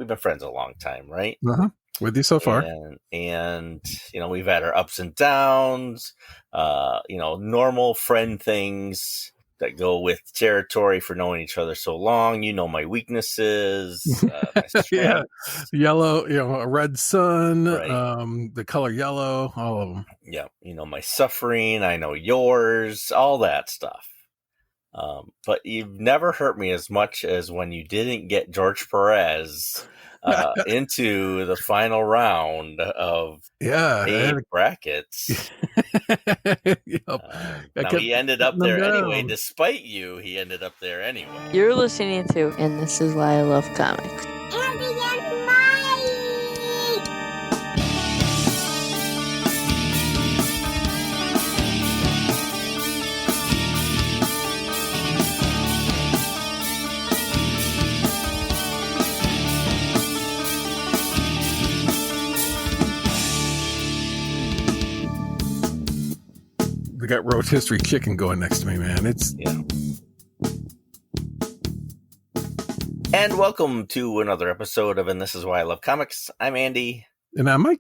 we've been friends a long time, right? Uh-huh. With you so far. And we've had our ups and downs, normal friend things that go with territory for knowing each other so long. You know my weaknesses, my strengths. Yeah, yellow, a red sun, Right. the color yellow, all of them. Yeah, my suffering, I know yours, all that stuff. But you've never hurt me as much as when you didn't get George Perez into the final round of brackets. Now he ended up there anyway. Despite you, he ended up there anyway. You're listening to And This Is Why I Love Comics. Andy and Mike! We got rotisserie chicken going next to me, man. And welcome to another episode of And This Is Why I Love Comics. I'm Andy. And I'm Mike.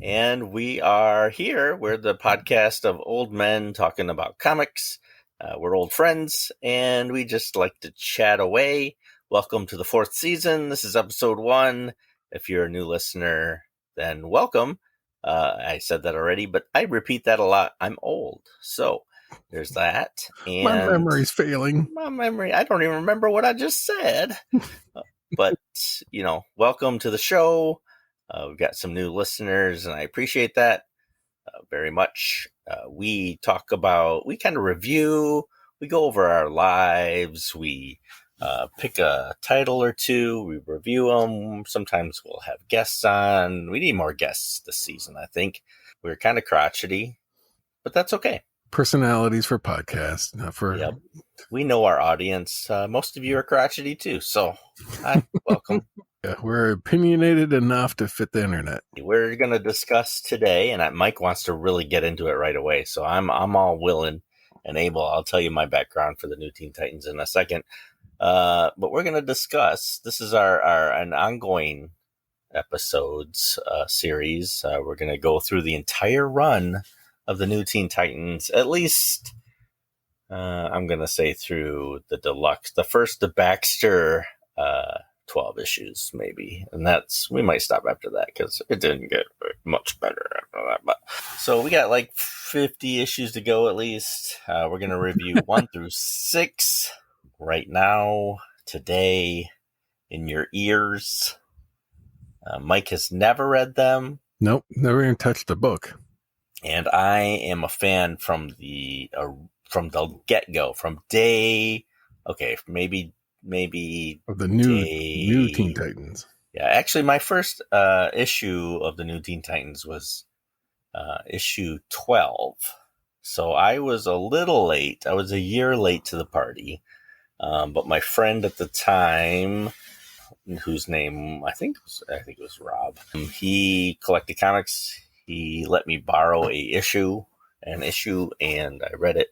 And we are here. We're the podcast of old men talking about comics. We're old friends, and we just like to chat away. Welcome to the 4th season. This is episode 1. If you're a new listener, then welcome. I said that already, but I repeat that a lot. I'm old. So there's that. And my memory's failing. I don't even remember what I just said. But, welcome to the show. We've got some new listeners, and I appreciate that very much. We kind of review, we go over our lives, we pick a title or two, we review them. Sometimes we'll have guests on. We need more guests this season, I think. We're kind of crotchety, but that's okay. Personalities for podcasts, not for... Yep. We know our audience. Most of you are crotchety too, so hi, welcome. Yeah, we're opinionated enough to fit the internet. We're going to discuss today, and Mike wants to really get into it right away, so I'm all willing and able. I'll tell you my background for the new Teen Titans in a second. But we're going to discuss, this is an ongoing episodes series. We're going to go through the entire run of the new Teen Titans, at least I'm going to say through the deluxe, the Baxter 12 issues maybe, and we might stop after that because it didn't get much better after that. But so we got like 50 issues to go at least. We're going to review 1 through 6 right now, today, in your ears. Mike has never read them. Nope, never even touched the book. And I am a fan from the get-go, from day, maybe of the new Teen Titans. Yeah, actually, my first issue of the new Teen Titans was issue 12. So I was a little late. I was a year late to the party. But my friend at the time, whose name I think it was Rob, he collected comics. He let me borrow an issue, and I read it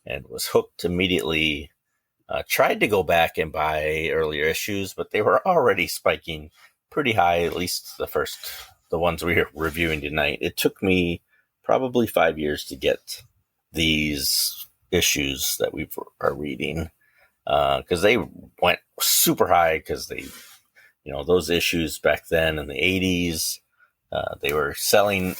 and was hooked immediately. Tried to go back and buy earlier issues, but they were already spiking pretty high, at least the ones we're reviewing tonight. It took me probably 5 years to get these issues that we are reading, because they went super high, because they, those issues back then in the 80s, they were selling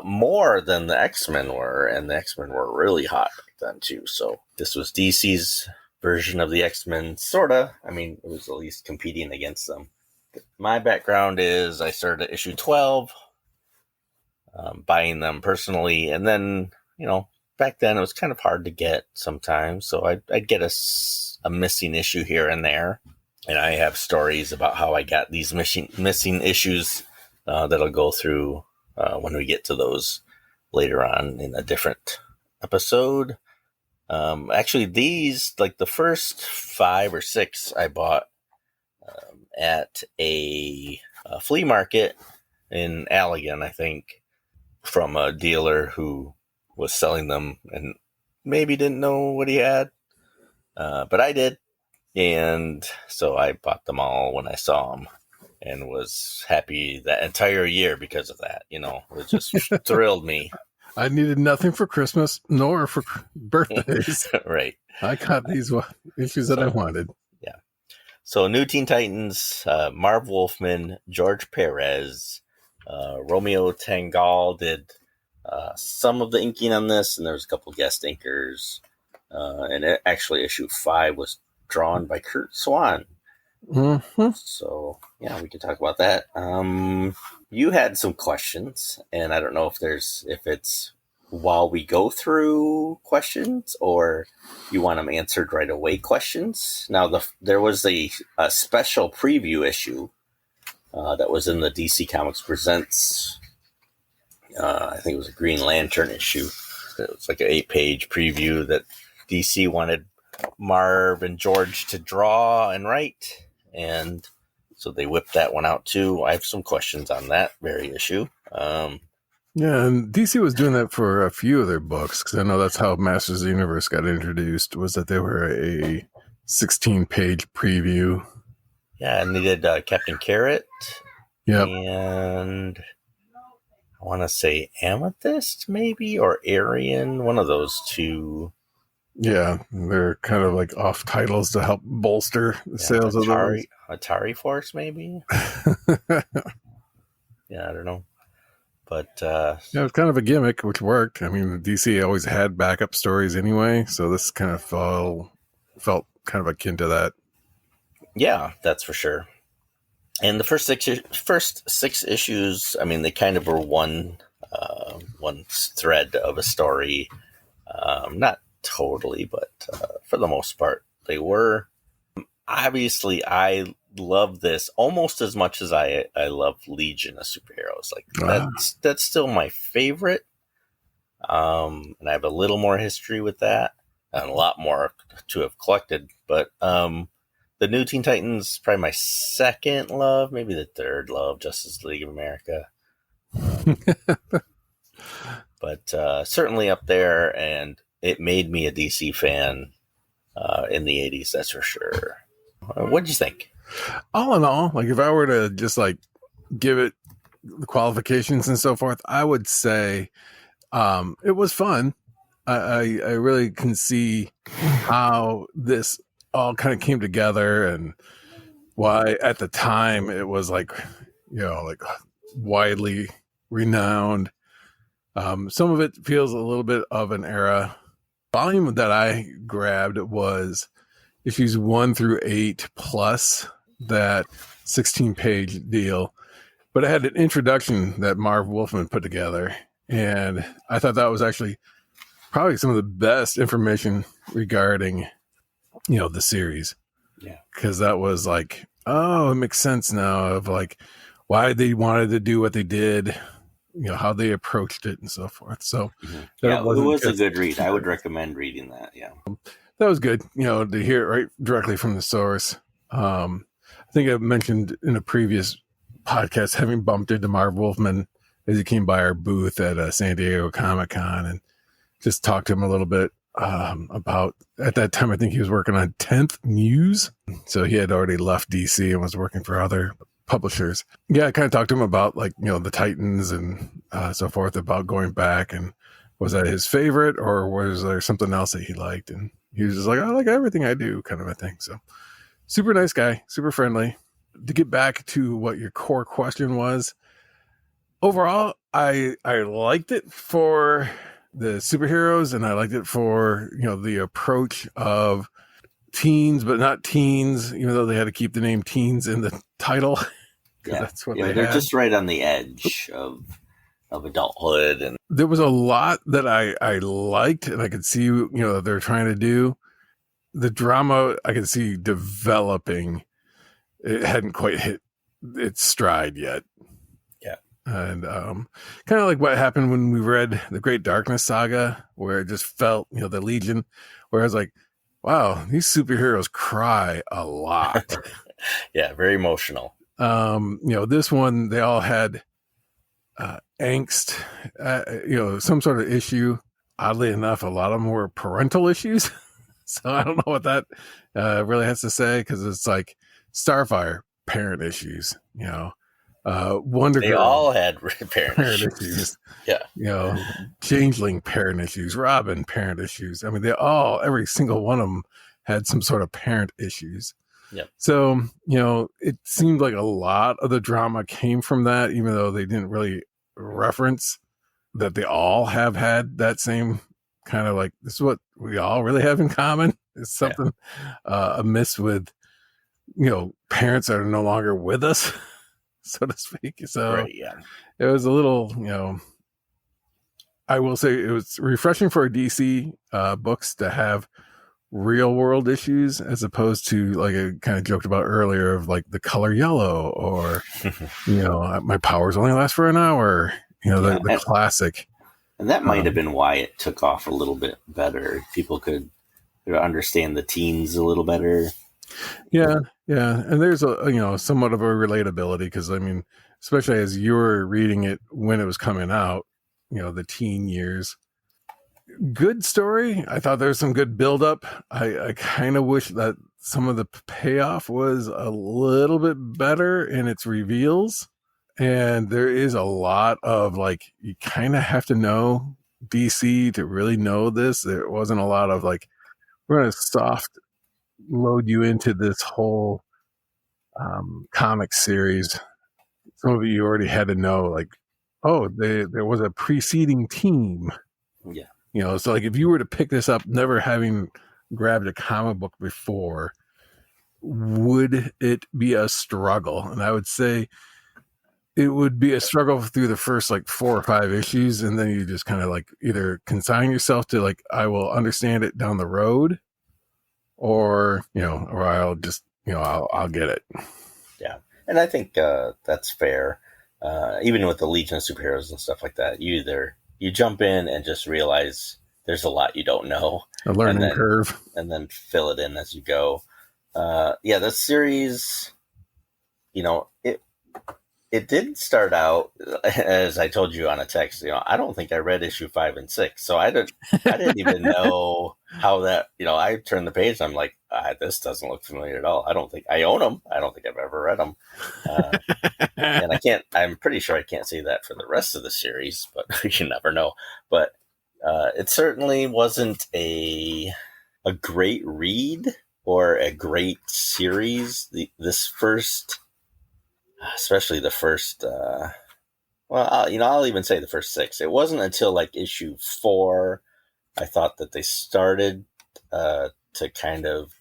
more than the X-Men were, and the X-Men were really hot back then too. So this was DC's version of the X-Men, sorta. I mean, it was at least competing against them. My background is I started at issue 12, buying them personally, and then, back then it was kind of hard to get sometimes, so I'd get a missing issue here and there, and I have stories about how I got these missing issues that'll go through when we get to those later on in a different episode. Actually, these, like the first 5 or 6 I bought at a flea market in Allegan, I think, from a dealer who was selling them and maybe didn't know what he had. But I did. And so I bought them all when I saw them. and was happy that entire year because of that. You know, it just thrilled me. I needed nothing for Christmas nor for birthdays. Right. I got these issues that I wanted. Yeah. So New Teen Titans, Marv Wolfman, George Perez, Romeo Tanghal did some of the inking on this, and there was a couple guest inkers. And actually, issue 5 was drawn by Curt Swan. Mm-hmm. So, yeah, we can talk about that. You had some questions, and I don't know if it's while we go through questions or you want them answered right away questions. Now, there was a special preview issue that was in the DC Comics Presents. I think it was a Green Lantern issue. It was like an 8-page preview that DC wanted Marv and George to draw and write, and so they whipped that one out too. I have some questions on that very issue. Yeah, and DC was doing that for a few of their books, because I know that's how Masters of the Universe got introduced, was that they were a 16-page preview. Yeah, and they did Captain Carrot. Yep. And I want to say Amethyst, maybe, or Arian, one of those two. Yeah, they're kind of like off titles to help bolster the sales of those. Atari Force, maybe? Yeah, I don't know. But yeah, it was kind of a gimmick, which worked. I mean, DC always had backup stories anyway, so this kind of felt kind of akin to that. Yeah, that's for sure. And the first six issues, I mean, they kind of were one thread of a story. Not totally, but for the most part, they were. Obviously, I love this almost as much as I love Legion of Superheroes. Like that's still my favorite. And I have a little more history with that and a lot more to have collected. But the New Teen Titans, probably my second love, maybe the third love, Justice League of America. But certainly up there, and it made me a DC fan in the 80s, that's for sure. What did you think? All in all, like if I were to just like give it the qualifications and so forth, I would say it was fun. I really can see how this all kind of came together and why at the time it was like, like widely renowned. Some of it feels a little bit of an era. Volume that I grabbed was issues 1 through 8 plus that 16-page deal, but it had an introduction that Marv Wolfman put together, and I thought that was actually probably some of the best information regarding the series. Yeah, because that was like, oh, it makes sense now of like why they wanted to do what they did, how they approached it and so forth. So yeah, it was a good read. I would recommend reading that. Yeah, that was good, to hear it right directly from the source. I think I mentioned in a previous podcast having bumped into Marv Wolfman as he came by our booth at San Diego Comic-Con and just talked to him a little bit about, at that time, I think he was working on 10th Muse. So he had already left DC and was working for other publishers. Yeah, I kind of talked to him about like, the Titans and so forth, about going back, and was that his favorite or was there something else that he liked? And he was just like, I like everything I do, kind of a thing. So super nice guy, super friendly. To get back to what your core question was, overall, I liked it for the superheroes, and I liked it for, the approach of teens, but not teens, even though they had to keep the name teens in the title. Yeah, that's what they're just right on the edge of adulthood. And there was a lot that I liked, and I could see, that they're trying to do. The drama I could see developing. It hadn't quite hit its stride yet. Yeah. And kind of like what happened when we read the Great Darkness Saga, where it just felt, the Legion, where I was like, wow, these superheroes cry a lot. Yeah, very emotional. This one, they all had angst, some sort of issue. Oddly enough, a lot of them were parental issues. So I don't know what that really has to say, because it's like Starfire, parent issues. Wonder They Girl all had parent parent issues. issues. Yeah. Changeling parent issues, Robin parent issues. I mean, every single one of them had some sort of parent issues. Yep. So, it seemed like a lot of the drama came from that, even though they didn't really reference that they all have had that same kind of like, this is what we all really have in common. It's something amiss with, parents that are no longer with us, so to speak. So Right, yeah. it was a little, I will say it was refreshing for DC books to have real world issues as opposed to, like I kind of joked about earlier, of like the color yellow or, my powers only last for an hour, the classic. And that might have been why it took off a little bit better. People could understand the teens a little better. Yeah. And there's somewhat of a relatability because, I mean, especially as you were reading it when it was coming out, the teen years. Good story. I thought there was some good buildup. I kind of wish that some of the payoff was a little bit better in its reveals. And there is a lot of, like, you kind of have to know DC to really know this. There wasn't a lot of, like, we're going to soft load you into this whole comic series. Some of you already had to know, like, there was a preceding team. Yeah. So like if you were to pick this up, never having grabbed a comic book before, would it be a struggle? And I would say it would be a struggle through the first like 4 or 5 issues. And then you just kind of like either consign yourself to like, I will understand it down the road, or I'll just, I'll get it. Yeah. And I think that's fair. Even with the Legion of Superheroes and stuff like that, you jump in and just realize there's a lot you don't know. A learning curve. And then fill it in as you go. The series, it didn't start out, as I told you on a text, I don't think I read issue 5 and 6. So I didn't even know how that, I turned the page and I'm like, this doesn't look familiar at all. I don't think I own them. I don't think I've ever read them. And I'm pretty sure I can't say that for the rest of the series, but you never know. But it certainly wasn't a great read or a great series. This first, especially the first, I'll even say the first 6. It wasn't until like issue 4, I thought that they started to kind of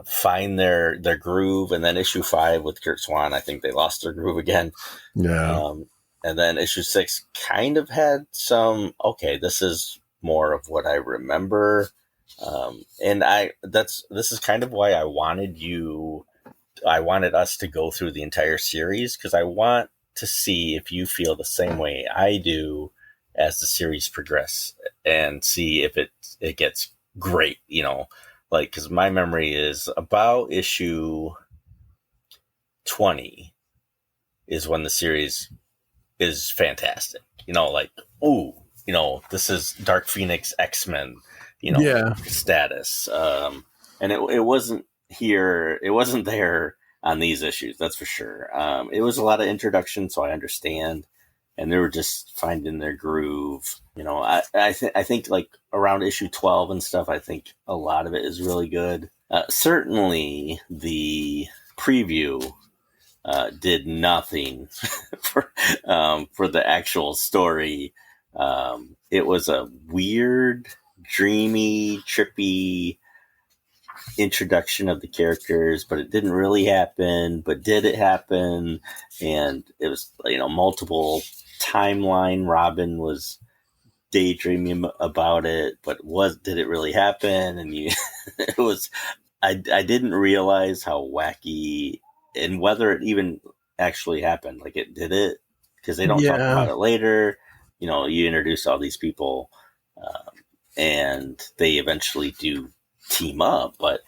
find their groove. And then issue 5 with Curt Swan, I think they lost their groove again. Yeah. And then issue 6 kind of had some, okay, this is more of what I remember. And this is kind of why I wanted us to go through the entire series, because I want to see if you feel the same way I do as the series progress, and see if it gets great, because my memory is about issue 20 is when the series is fantastic. This is Dark Phoenix X-Men, status. And it wasn't here. It wasn't there on these issues. That's for sure. It was a lot of introduction, so I understand. And they were just finding their groove. I think like around issue 12 and stuff, I think a lot of it is really good. Certainly the preview did nothing for the actual story. It was a weird, dreamy, trippy introduction of the characters, but it didn't really happen. But did it happen? And it was, multiple timeline. Robin was daydreaming about it, but did it really happen? And it was, I didn't realize how wacky and whether it even actually happened. Like it did it, because they don't talk about it later. You introduce all these people, and they eventually do team up, but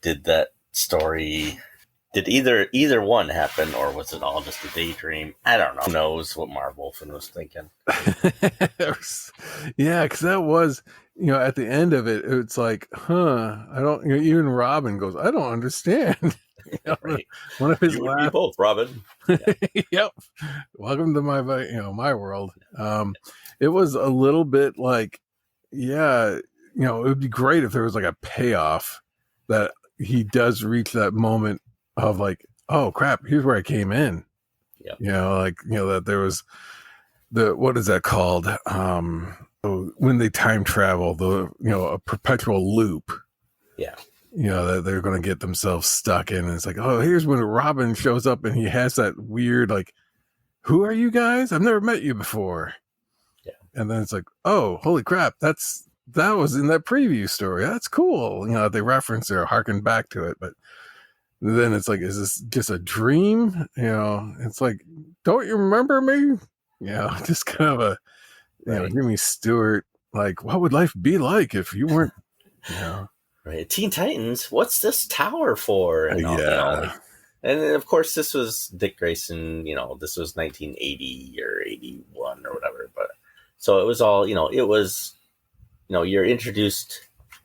did that story, did either one happen, or was it all just a daydream? I don't know. Who knows what Marv Wolfman was thinking? Yeah, because that was, at the end of it, it's like, I don't. Even Robin goes, I don't understand. Right. One of his You and me last. both, Robin. Yep. Welcome to my world. It was a little bit like, yeah, it would be great if there was like a payoff that he does reach that moment of like, oh crap, here's where I came in. Yep. That there was what is that called? When they time travel, a perpetual loop. Yeah. That they're going to get themselves stuck in. And it's like, oh, here's when Robin shows up and he has that weird, like, who are you guys? I've never met you before. Yeah. And then it's like, oh, holy crap. That was in that preview story. That's cool. They reference or harken back to it. But then it's like, is this just a dream? It's like, don't you remember me? Just kind of a, Jimmy Stewart, like, what would life be like if you weren't, Right. Teen Titans, what's this tower for? And and of course, this was Dick Grayson, this was 1980 or 81 or whatever. But so it was all, it was, you're introduced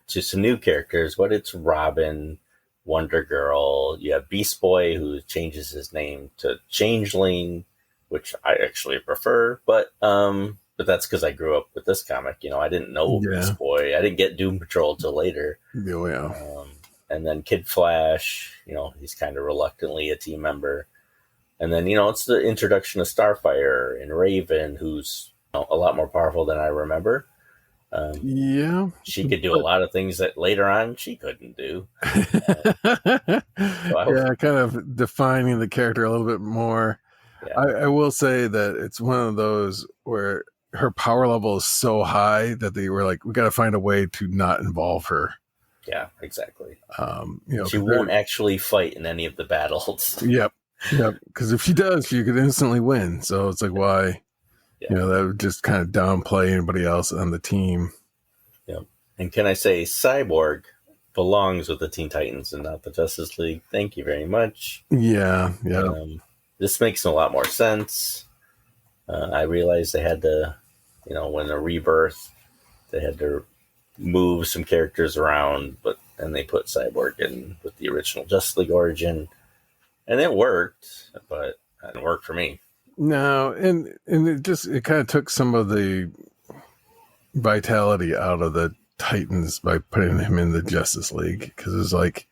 to some new characters, but it's Robin, Wonder Girl. You have Beast Boy, who changes his name to Changeling, which I actually prefer. But that's because I grew up with this comic. I didn't know Beast Boy. I didn't get Doom Patrol till later. Yeah. And then Kid Flash, he's kind of reluctantly a team member. And then, it's the introduction of Starfire and Raven, who's a lot more powerful than I remember. She could do a lot of things that later on she couldn't do. Kind of defining the character a little bit more. Yeah. I will say that it's one of those where her power level is so high that they were like, we got to find a way to not involve her. Yeah, exactly. She won't actually fight in any of the battles. Yep. Because if she does, she could instantly win. So it's like, why? Yeah. That would just kind of downplay anybody else on the team. Yep. And can I say, Cyborg belongs with the Teen Titans and not the Justice League? Thank you very much. Yeah. This makes a lot more sense. I realized they had to, when the rebirth, they had to move some characters around, and they put Cyborg in with the original Justice League origin, and it worked, but it didn't work for me. No, and it kind of took some of the vitality out of the Titans by putting him in the Justice League, because it's like,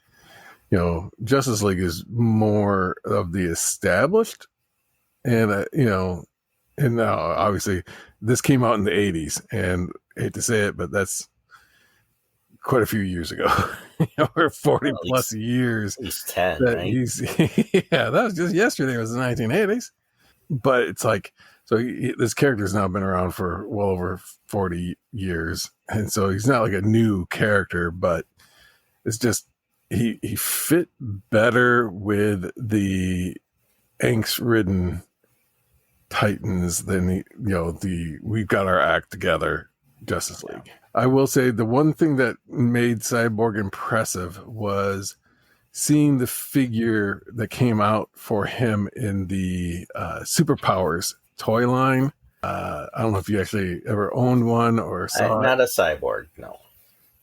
Justice League is more of the established, and and now obviously this came out in the 80s, and I hate to say it, but that's quite a few years ago. We're 40 plus years. He's 10, right? That was just yesterday. It was the 1980s. But it's like, so this character's now been around for well over 40 years. And so he's not like a new character, but it's just, he fit better with the angst-ridden Titans than we've got our act together Justice League. I will say the one thing that made Cyborg impressive was seeing the figure that came out for him in the Superpowers toy line. I don't know if you actually ever owned one or saw not a Cyborg, no.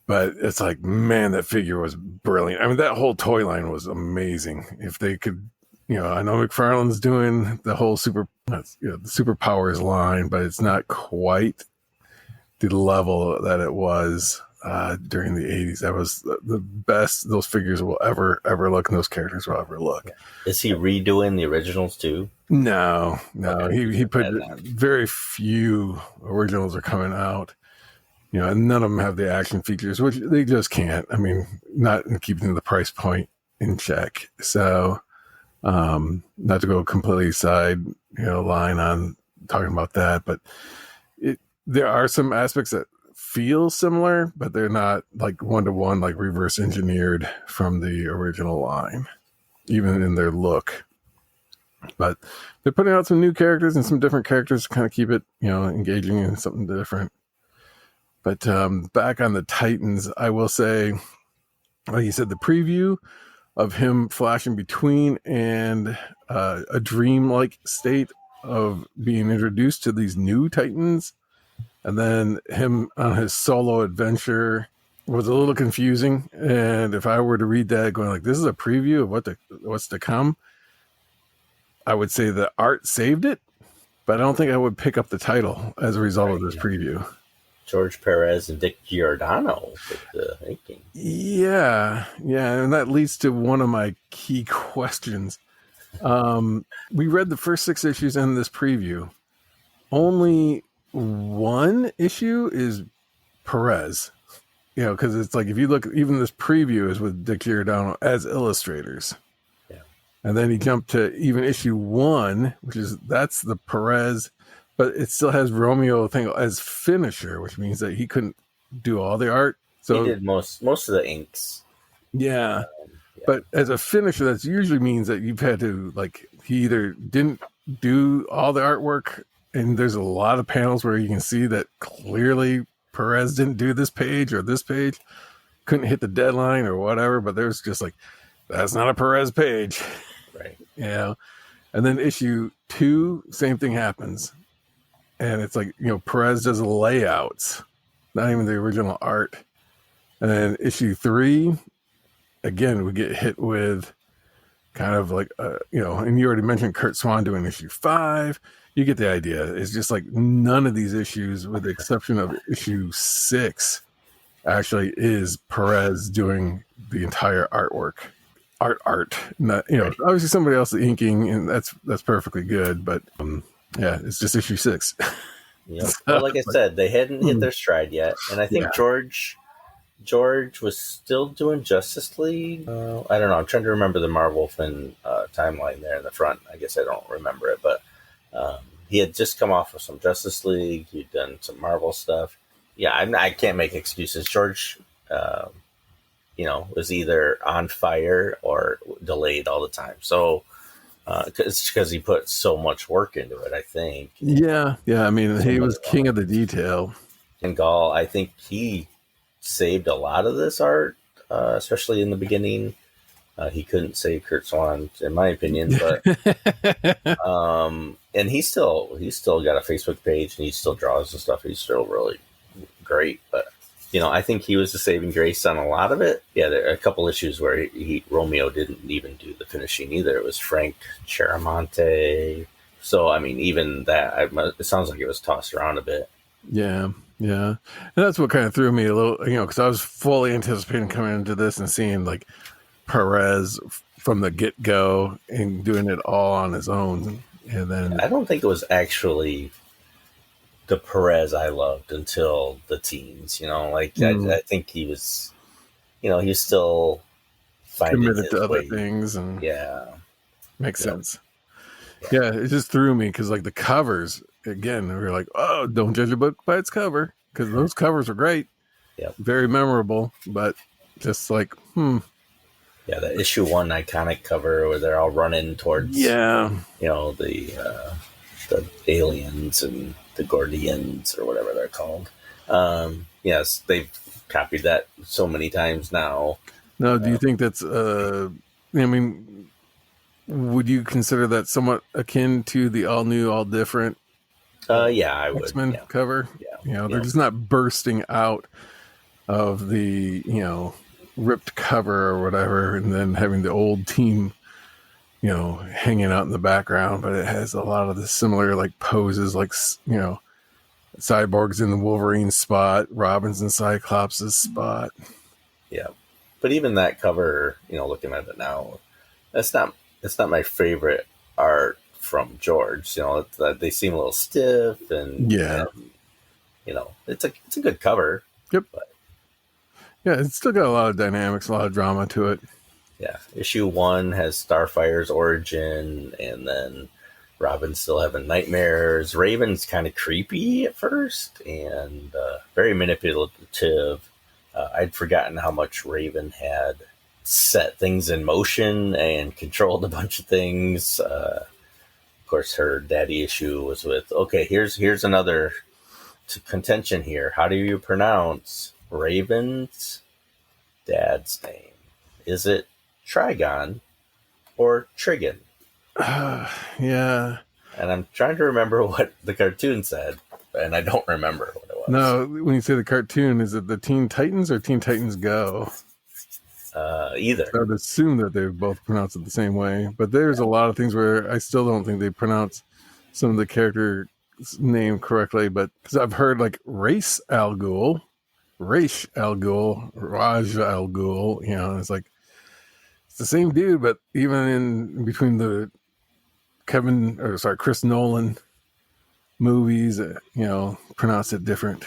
But it's like, man, that figure was brilliant. I mean, that whole toy line was amazing. If they could, I know McFarlane's doing the whole the Superpowers line, but it's not quite the level that it was during the 80s. That was the best those figures will ever look, and those characters will ever look. Is he redoing the originals too? No. Okay. He put very few originals are coming out. And none of them have the action features, which they just can't. I mean, not keeping the price point in check. So, not to go completely side, line on talking about that, but there are some aspects that feel similar, but they're not like one-to-one, like reverse engineered from the original line, even in their look. But they're putting out some new characters and some different characters to kind of keep it, engaging in something different. But back on the Titans, I will say, like you said, the preview of him flashing between and a dream-like state of being introduced to these new Titans, and then him on his solo adventure was a little confusing. And if I were to read that going like, this is a preview of what's to come, I would say the art saved it, but I don't think I would pick up the title as a result of this preview. George Perez and Dick Giordano with the inking. Yeah, and that leads to one of my key questions. We read the first 6 issues in this preview. Only one issue is Perez. Because it's like if you look, even this preview is with Dick Giordano as illustrators. Yeah. And then he jumped to even issue 1, that's the Perez, but it still has Romeo thing as finisher, which means that he couldn't do all the art. So he did most of the inks. Yeah. But as a finisher, that usually means that you've had to, like, he either didn't do all the artwork, and there's a lot of panels where you can see that clearly Perez didn't do this page or this page, couldn't hit the deadline or whatever, but there's just like, that's not a Perez page. Right. And then issue 2, same thing happens. And it's like, Perez does layouts, not even the original art. And then issue 3, again, we get hit with kind of like, and you already mentioned Curt Swan doing issue 5. You get the idea. It's just like none of these issues, with the exception of issue 6, actually is Perez doing the entire artwork. Art. Not, obviously somebody else is inking, and that's perfectly good. But it's just issue 6. Yep. Well, like I said, they hadn't hit their stride yet, and I think George was still doing Justice League. I don't know. I'm trying to remember the Marv Wolfman timeline there in the front. I guess I don't remember it, but he had just come off of some Justice League. He'd done some Marvel stuff. Yeah, I can't make excuses. George, was either on fire or delayed all the time. So it's because he put so much work into it, I think. Yeah. I mean, he was king of the detail. And Gall, I think he saved a lot of this art, especially in the beginning. He couldn't save Curt Swan, in my opinion, but and he's still got a Facebook page, and he still draws and stuff. He's still really great, but I think he was the saving grace on a lot of it. Yeah, there are a couple issues where Romeo didn't even do the finishing either. It was Frank Chiaramonte. So I mean, even that, it sounds like it was tossed around a bit. Yeah. And that's what kind of threw me a little, because I was fully anticipating coming into this and seeing like Perez from the get-go and doing it all on his own. And then I don't think it was actually the Perez I loved until the teens. I think he was, he was still finding committed to other way. things, and makes sense. Yeah, it just threw me because like the covers again, we were like, oh, don't judge a book by its cover, because those covers are great, very memorable, but just like Yeah, the issue 1 iconic cover where they're all running towards the aliens and the Gordians or whatever they're called. Yes, they've copied that so many times now. Now, do you think that's would you consider that somewhat akin to the all new, all different I would. X-Men cover? They're just not bursting out of the ripped cover or whatever, and then having the old team hanging out in the background, but it has a lot of the similar like poses, like Cyborg's in the Wolverine spot, Robin's in Cyclops' spot. Yeah, but even that cover, looking at it now, it's not my favorite art from George. They seem a little stiff, and it's a good cover. Yep. But yeah, it's still got a lot of dynamics, a lot of drama to it. Yeah, issue 1 has Starfire's origin, and then Robin's still having nightmares. Raven's kind of creepy at first, and very manipulative. I'd forgotten how much Raven had set things in motion and controlled a bunch of things. Of course, her daddy issue was with, okay, here's another contention here. How do you pronounce Raven's dad's name? Is it Trigon or Trigon? Yeah. And I'm trying to remember what the cartoon said, and I don't remember what it was. No, when you say the cartoon, is it the Teen Titans or Teen Titans Go? Either. I would assume that they both pronounce it the same way, but there's a lot of things where I still don't think they pronounce some of the character name correctly. But because I've heard like Ra's al Ghul, Raj al Ghul, it's like it's the same dude, but even in between the Chris Nolan movies, pronounce it different.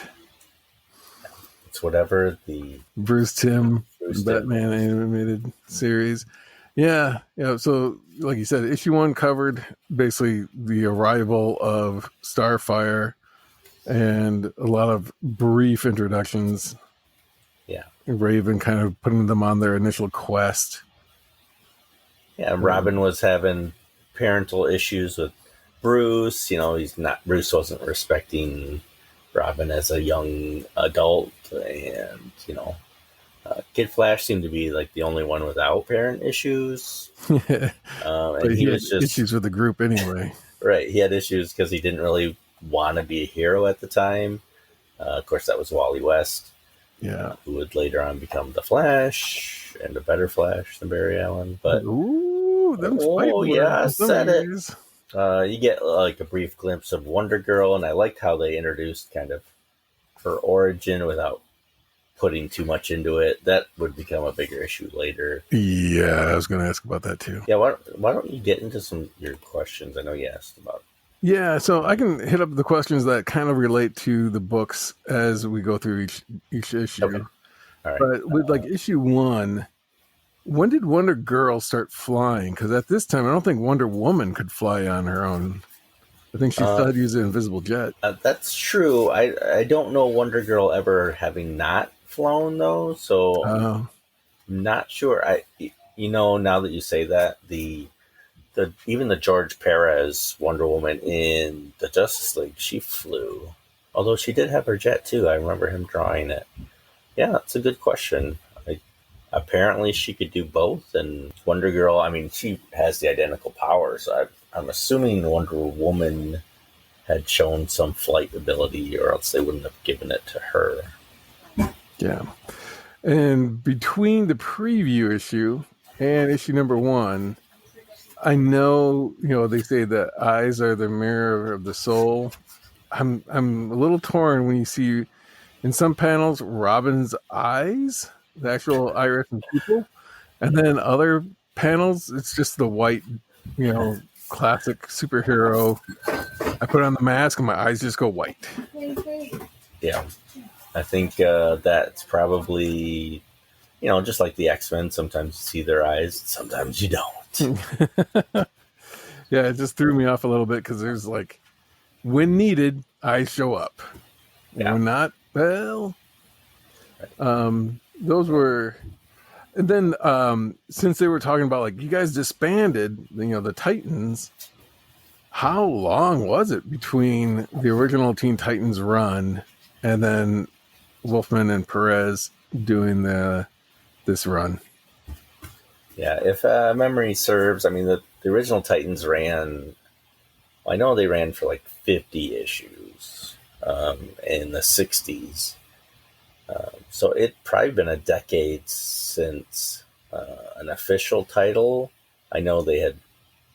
It's whatever the Bruce Timm Batman animated series. Yeah. So like you said, issue 1 covered basically the arrival of Starfire and a lot of brief introductions. Yeah. Raven kind of putting them on their initial quest. Yeah, Robin was having parental issues with Bruce. Bruce wasn't respecting Robin as a young adult, and Kid Flash seemed to be like the only one without parent issues. And he was just issues with the group anyway. Right, he had issues because he didn't really want to be a hero at the time. Of course, that was Wally West. Yeah, who would later on become the Flash and a better Flash than Barry Allen. But I said it. You get like a brief glimpse of Wonder Girl, and I liked how they introduced kind of her origin without putting too much into it. That would become a bigger issue later. Yeah, I was going to ask about that too. Yeah, why don't you get into some of your questions? I know you asked about. Yeah, so I can hit up the questions that kind of relate to the books as we go through each issue. Okay. All right. But with like issue 1, when did Wonder Girl start flying? Because at this time, I don't think Wonder Woman could fly on her own. I think she still had to use an invisible jet. That's true. I don't know Wonder Girl ever having not flown though, so I'm not sure. Now that you say that, even the George Perez Wonder Woman in the Justice League, she flew. Although she did have her jet too. I remember him drawing it. Yeah, that's a good question. Apparently she could do both, and Wonder Girl, she has the identical powers. I'm assuming Wonder Woman had shown some flight ability, or else they wouldn't have given it to her. Yeah. And between the preview issue and issue number 1, I know, they say that eyes are the mirror of the soul. I'm a little torn when you see in some panels Robin's eyes, the actual iris and pupil, and then other panels it's just the white, classic superhero. I put on the mask and my eyes just go white. Yeah, I think that's probably, just like the X-Men. Sometimes you see their eyes, sometimes you don't. Yeah, it just threw me off a little bit because there's like, when needed, eyes show up. Yeah. When not, well, those were, and then since they were talking about like you guys disbanded, the Titans. How long was it between the original Teen Titans run and then Wolfman and Perez doing this run? Yeah, if memory serves, the original Titans ran, I know they ran for like 50 issues in the 60s. So it'd probably been a decade since an official title. I know they had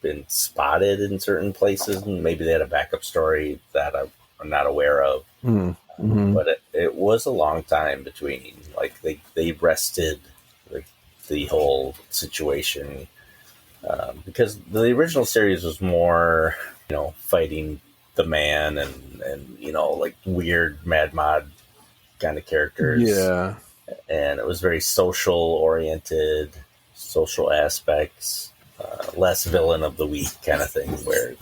been spotted in certain places, and maybe they had a backup story that I'm not aware of. Mm-hmm. But it was a long time between, like they rested the whole situation because the original series was more, fighting the man and like weird Mad Mod kind of characters. Yeah. And it was very social oriented, social aspects, less villain of the week kind of thing, where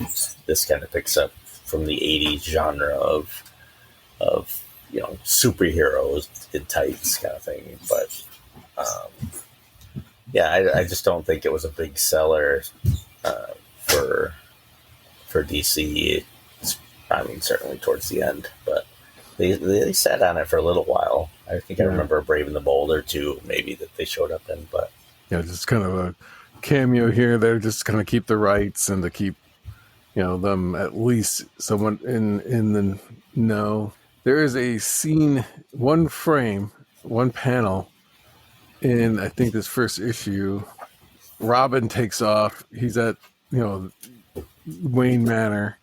this kind of picks up from the 80s genre of superheroes in tights kind of thing. But I just don't think it was a big seller for DC. Certainly towards the end, but they sat on it for a little while. I think I remember Brave and the Bold or two, maybe, that they showed up in. But just kind of a cameo here. They're just kind of keep the rights and to keep them at least somewhat in the know. there is a scene, one frame, one panel in, I think, this first issue. Robin takes off. He's at, Wayne Manor.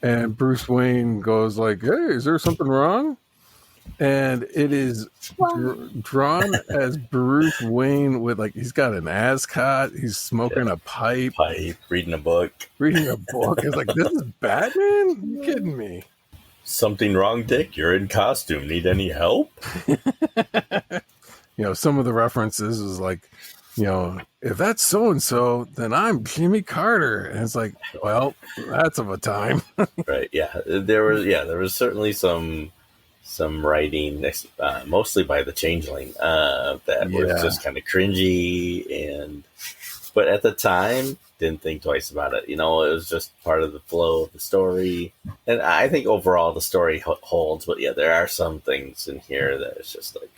And Bruce Wayne goes like, "Hey, is there something wrong?" And it is drawn as Bruce Wayne with, like, he's got an ascot, he's smoking a pipe, reading a book. It's like, this is Batman? You kidding me? Something wrong, Dick? You're in costume. Need any help? Some of the references is like, if that's so and so, then I'm Jimmy Carter, and it's like, well, that's of a time. Right? Yeah, there was certainly some writing, mostly by the Changeling, that was just kind of cringy, but at the time, didn't think twice about it. It was just part of the flow of the story, and I think overall the story holds. But yeah, there are some things in here that it's just like,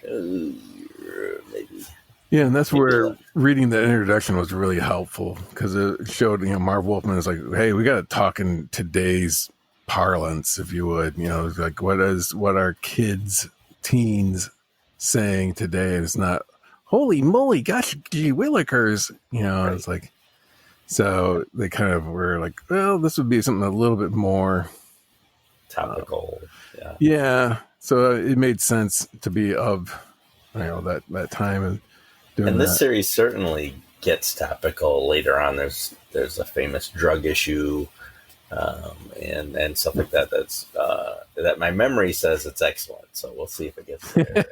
maybe. Yeah, and that's where reading the introduction was really helpful, because it showed, Marv Wolfman is like, hey, we got to talk in today's parlance, if you would. Like, what are kids, teens saying today? And it's not, holy moly, gosh, gee willikers. Right. It's like, so they kind of were like, well, this would be something a little bit more topical. Yeah. So it made sense to be of, that time. And this series certainly gets topical later on. There's a famous drug issue, and stuff like that. That's that my memory says it's excellent. So we'll see if it gets there.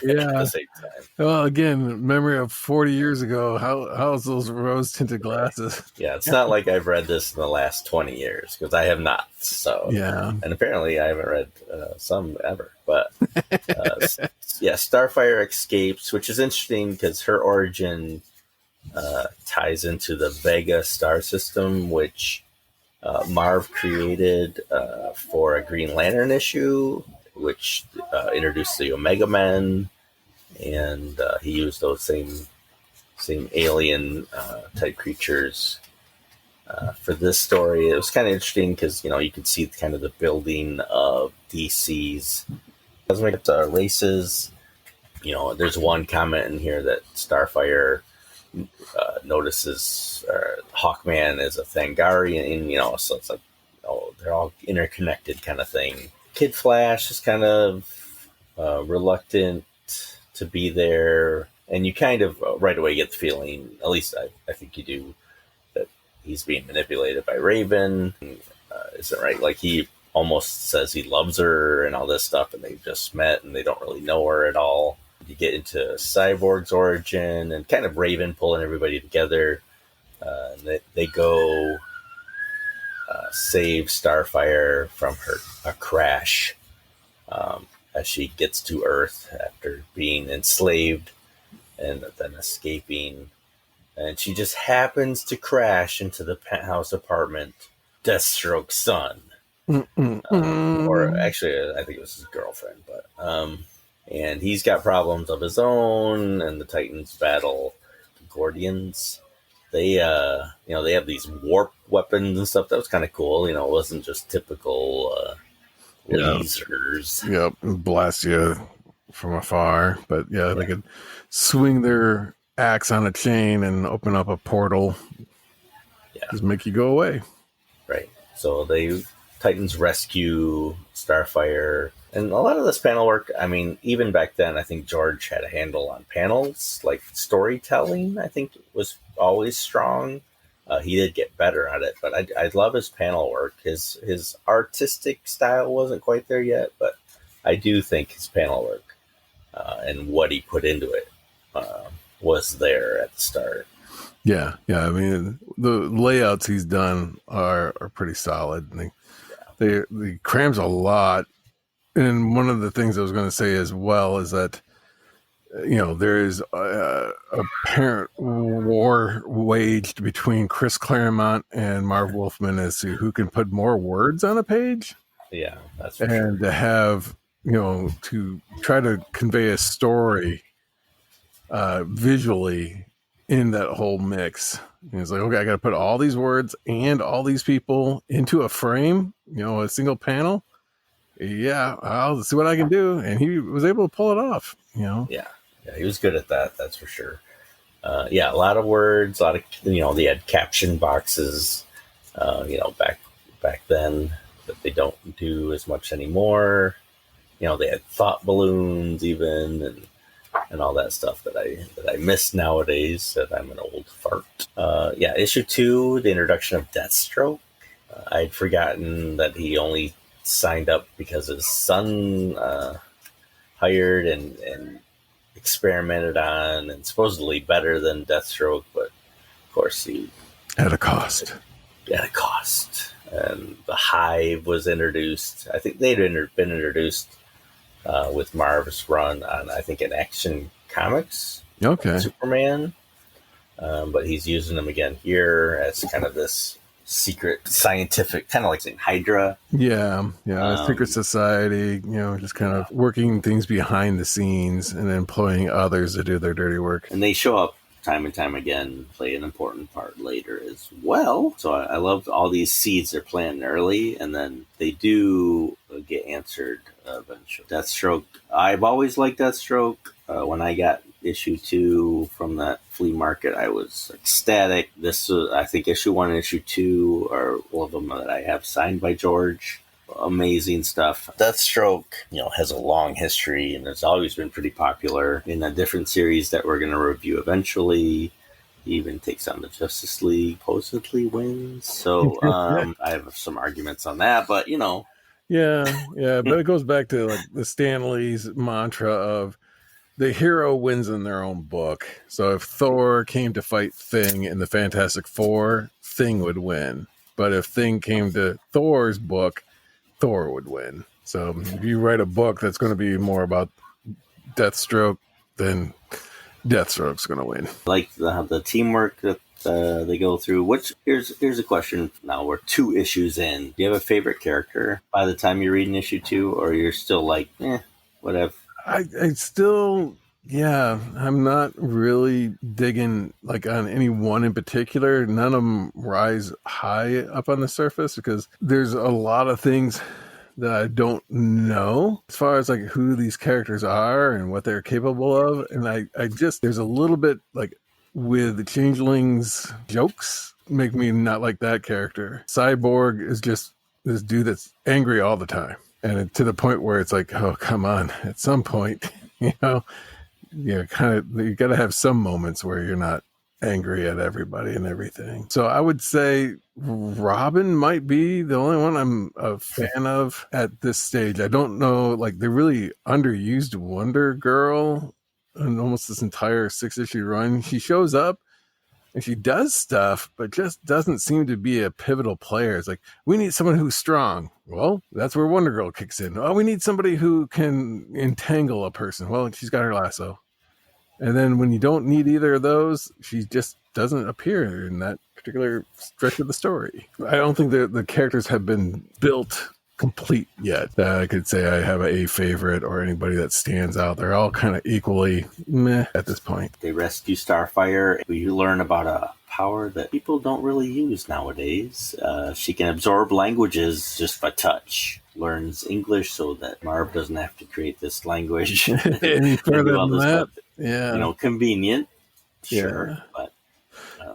Yeah. At the same time. Well, again, memory of 40 years ago. How's those rose tinted glasses? Yeah, it's not like I've read this in the last 20 years, because I have not. So yeah, and apparently I haven't read some ever. But Starfire escapes, which is interesting because her origin ties into the Vega star system, which Marv created for a Green Lantern issue, which introduced the Omega Men, and he used those same alien type creatures for this story. It was kind of interesting because you could see kind of the building of DC's cosmic races. There's one comment in here that Starfire notices Hawkman is a Thangarian, so it's like, they're all interconnected kind of thing. Kid Flash is kind of reluctant to be there, and you kind of right away get the feeling, at least I think you do, that he's being manipulated by Raven. Isn't right? Like, he almost says he loves her and all this stuff, and they've just met and they don't really know her at all. You get into Cyborg's origin and kind of Raven pulling everybody together. They go save Starfire from a crash as she gets to Earth after being enslaved and then escaping. And she just happens to crash into the penthouse apartment, Deathstroke's son. Or actually, I think it was his girlfriend, but and he's got problems of his own, and the Titans battle the Gordians. They they have these warp weapons and stuff. That was kind of cool. It wasn't just typical lasers. Yep, blast you from afar. But they could swing their axe on a chain and open up a portal. Yeah, just make you go away. Right. So Titans rescue Starfire. And a lot of this panel work, I mean, even back then, I think George had a handle on panels. Like, storytelling, I think, was always strong. He did get better at it, but I love his panel work. His artistic style wasn't quite there yet, but I do think his panel work and what he put into it was there at the start. Yeah. I mean, the layouts he's done are pretty solid. They crams a lot. And one of the things I was going to say as well is that, there is a apparent war waged between Chris Claremont and Marv Wolfman as to who can put more words on a page. Yeah, that's for and sure. To have, to try to convey a story visually in that whole mix. And it's like, okay, I got to put all these words and all these people into a frame, a single panel. yeah, I'll see what I can do. And he was able to pull it off, Yeah, he was good at that. That's for sure. Yeah, a lot of words, a lot of they had caption boxes. Back then that they don't do as much anymore. They had thought balloons even and all that stuff that I miss nowadays. That I'm an old fart. Issue 2, the introduction of Deathstroke. I'd forgotten that he only signed up because his son hired and experimented on, and supposedly better than Deathstroke, but of course he at a cost. At a cost. And the Hive was introduced. I think they'd been introduced with Marv's run on, I think, in Action Comics. Okay. Superman. But he's using them again here as kind of this secret scientific, kind of like saying Hydra. Yeah. Secret society, just kind of working things behind the scenes and employing others to do their dirty work. And they show up time and time again, play an important part later as well. So I love all these seeds they're planting early, and then they do get answered eventually. Deathstroke, I've always liked Deathstroke. When I got issue 2 from that flea market, I was ecstatic. This was, I think, issue 1 and issue 2 are all of them that I have signed by George. Amazing stuff. Deathstroke, has a long history and has always been pretty popular in a different series that we're going to review eventually. He even takes on the Justice League, supposedly wins. So I have some arguments on that, but Yeah, but it goes back to like the Stan Lee's mantra of the hero wins in their own book. So if Thor came to fight Thing in the Fantastic Four, Thing would win. But if Thing came to Thor's book, Thor would win. So if you write a book that's going to be more about Deathstroke, then Deathstroke's going to win. Like the teamwork that they go through. Here's a question. Now we're 2 issues in. Do you have a favorite character by the time you're reading issue 2, or you're still like, whatever? I still, I'm not really digging like on any one in particular. None of them rise high up on the surface because there's a lot of things that I don't know as far as like who these characters are and what they're capable of. And I just, there's a little bit like with the Changelings jokes make me not like that character. Cyborg is just this dude that's angry all the time. And to the point where it's like, oh, come on. At some point, you got to have some moments where you're not angry at everybody and everything. So I would say Robin might be the only one I'm a fan of at this stage. I don't know, like they really underused Wonder Girl in almost this entire 6-issue run. She shows up and she does stuff, but just doesn't seem to be a pivotal player. It's like, we need someone who's strong. Well, that's where Wonder Girl kicks in. Oh, we need somebody who can entangle a person. Well, she's got her lasso. And then when you don't need either of those, she just doesn't appear in that particular stretch of the story. I don't think that the characters have been built complete yet that I could say I have a favorite or anybody that stands out. They're all kind of equally meh at this point. They rescue Starfire. We learn about a power that people don't really use nowadays. She can absorb languages just by touch. Learns English so that Marv doesn't have to create this language. Any further than that? Yeah. Convenient. Sure. Yeah. But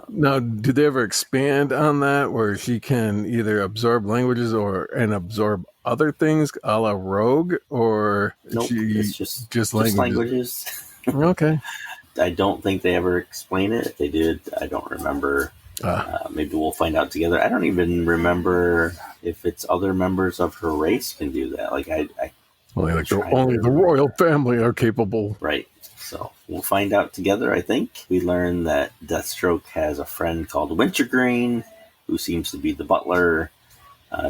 now, did they ever expand on that where she can either absorb languages and absorb other things a la Rogue, or nope, it's just languages? Okay. I don't think they ever explain it. If they did, I don't remember. Maybe we'll find out together. I don't even remember if it's other members of her race can do that. Like only the royal family are capable. Right. So we'll find out together, I think. We learn that Deathstroke has a friend called Wintergreen, who seems to be the butler,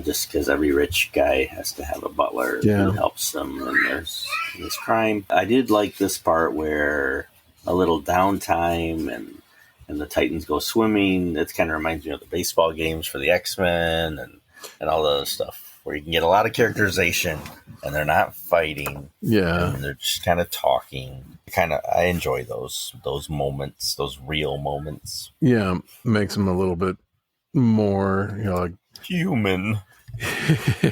just because every rich guy has to have a butler who helps them in this crime. I did like this part where a little downtime and the Titans go swimming. It kind of reminds me of the baseball games for the X-Men and all the other stuff, where you can get a lot of characterization and they're not fighting. Yeah. And they're just kind of talking. I enjoy those moments, those real moments. Yeah. Makes them a little bit more, like human.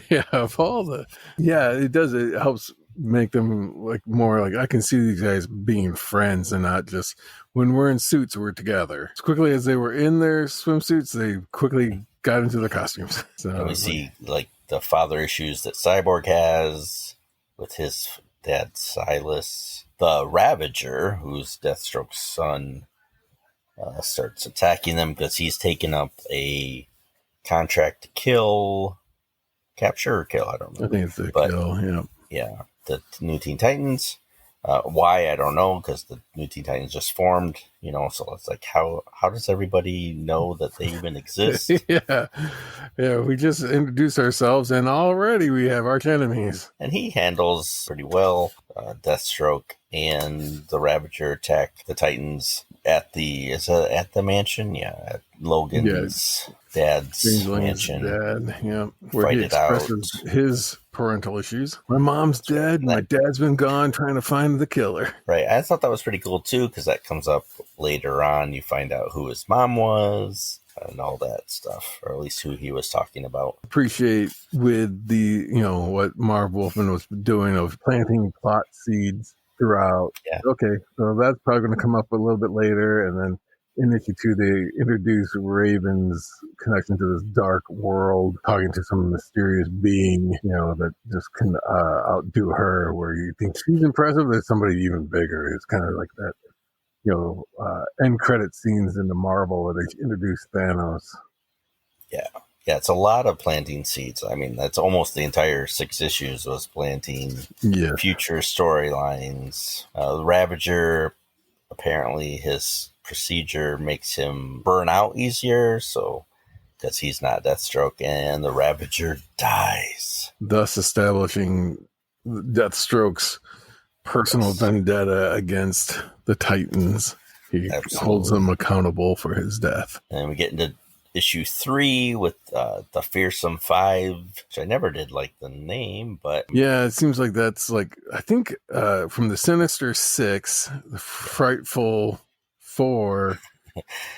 Yeah, of all the, yeah, it does. It helps make them like more like I can see these guys being friends and not just when we're in suits, we're together. As quickly as they were in their swimsuits, they quickly got into their costumes. So And we it's like, see like the father issues that Cyborg has with his dad Silas. The Ravager, who's Deathstroke's son, starts attacking them because he's taken up a contract to capture or kill, I don't I remember. think it's the But kill. Yeah. yeah, the New Teen Titans. Why, I don't know, because the New Teen Titans just formed, so it's like, how does everybody know that they even exist? Yeah. Yeah. We just introduced ourselves and already we have arch enemies. And he handles pretty well. Deathstroke and the Ravager attack the Titans at the mansion? Yeah, at Logan's dad's Changeling's mansion. dad, yeah, where Fight he it out. expresses his parental issues. My mom's dead, and my dad's been gone trying to find the killer. Right. I thought that was pretty cool too, because that comes up later on. You find out who his mom was and all that stuff, or at least who he was talking about. Appreciate with the, what Marv Wolfman was doing of planting plot seeds throughout. Yeah. Okay, so that's probably going to come up a little bit later, and then in issue 2, they introduce Raven's connection to this dark world, talking to some mysterious being, that just can outdo her, where you think she's impressive, there's somebody even bigger. It's kind of like that, end credit scenes in the Marvel where they introduce Thanos. Yeah. Yeah, it's a lot of planting seeds. I mean, that's almost the entire 6 issues was planting future storylines. The Ravager, apparently his procedure makes him burn out easier, so because he's not Deathstroke, and the Ravager dies, thus establishing Deathstroke's personal vendetta against the Titans. He holds them accountable for his death. And we get into issue 3 with the Fearsome Five, which I never did like the name, but yeah, it seems like that's like, I think from the Sinister Six, the Frightful Four,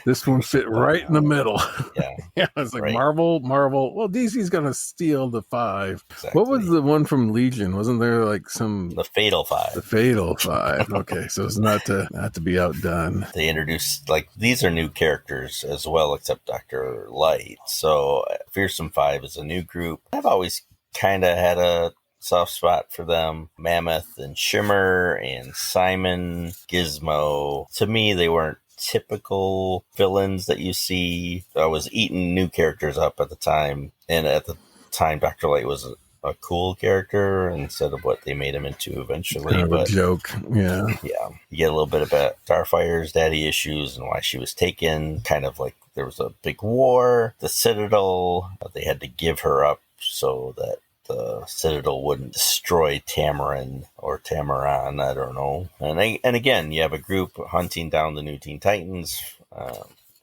this one fit right in the middle. Yeah. Yeah, it's like right. Marvel. Well, DC's gonna steal the 5. Exactly. What was the one from Legion? Wasn't there like the Fatal Five? The Fatal Five. Okay, so it's not to be outdone. They introduced, like, these are new characters as well, except Dr. Light. So Fearsome Five is a new group. I've always kind of had a soft spot for them. Mammoth and Shimmer and Simon, Gizmo. To me, they weren't typical villains that you see. I was eating new characters up at the time, and at the time Dr. Light was a cool character instead of what they made him into eventually. Kind of a joke. Yeah, you get a little bit about Starfire's daddy issues and why she was taken. Kind of like there was a big war, the Citadel, they had to give her up so that the Citadel wouldn't destroy Tamaran or Tamaran, I don't know. And again, you have a group hunting down the New Teen Titans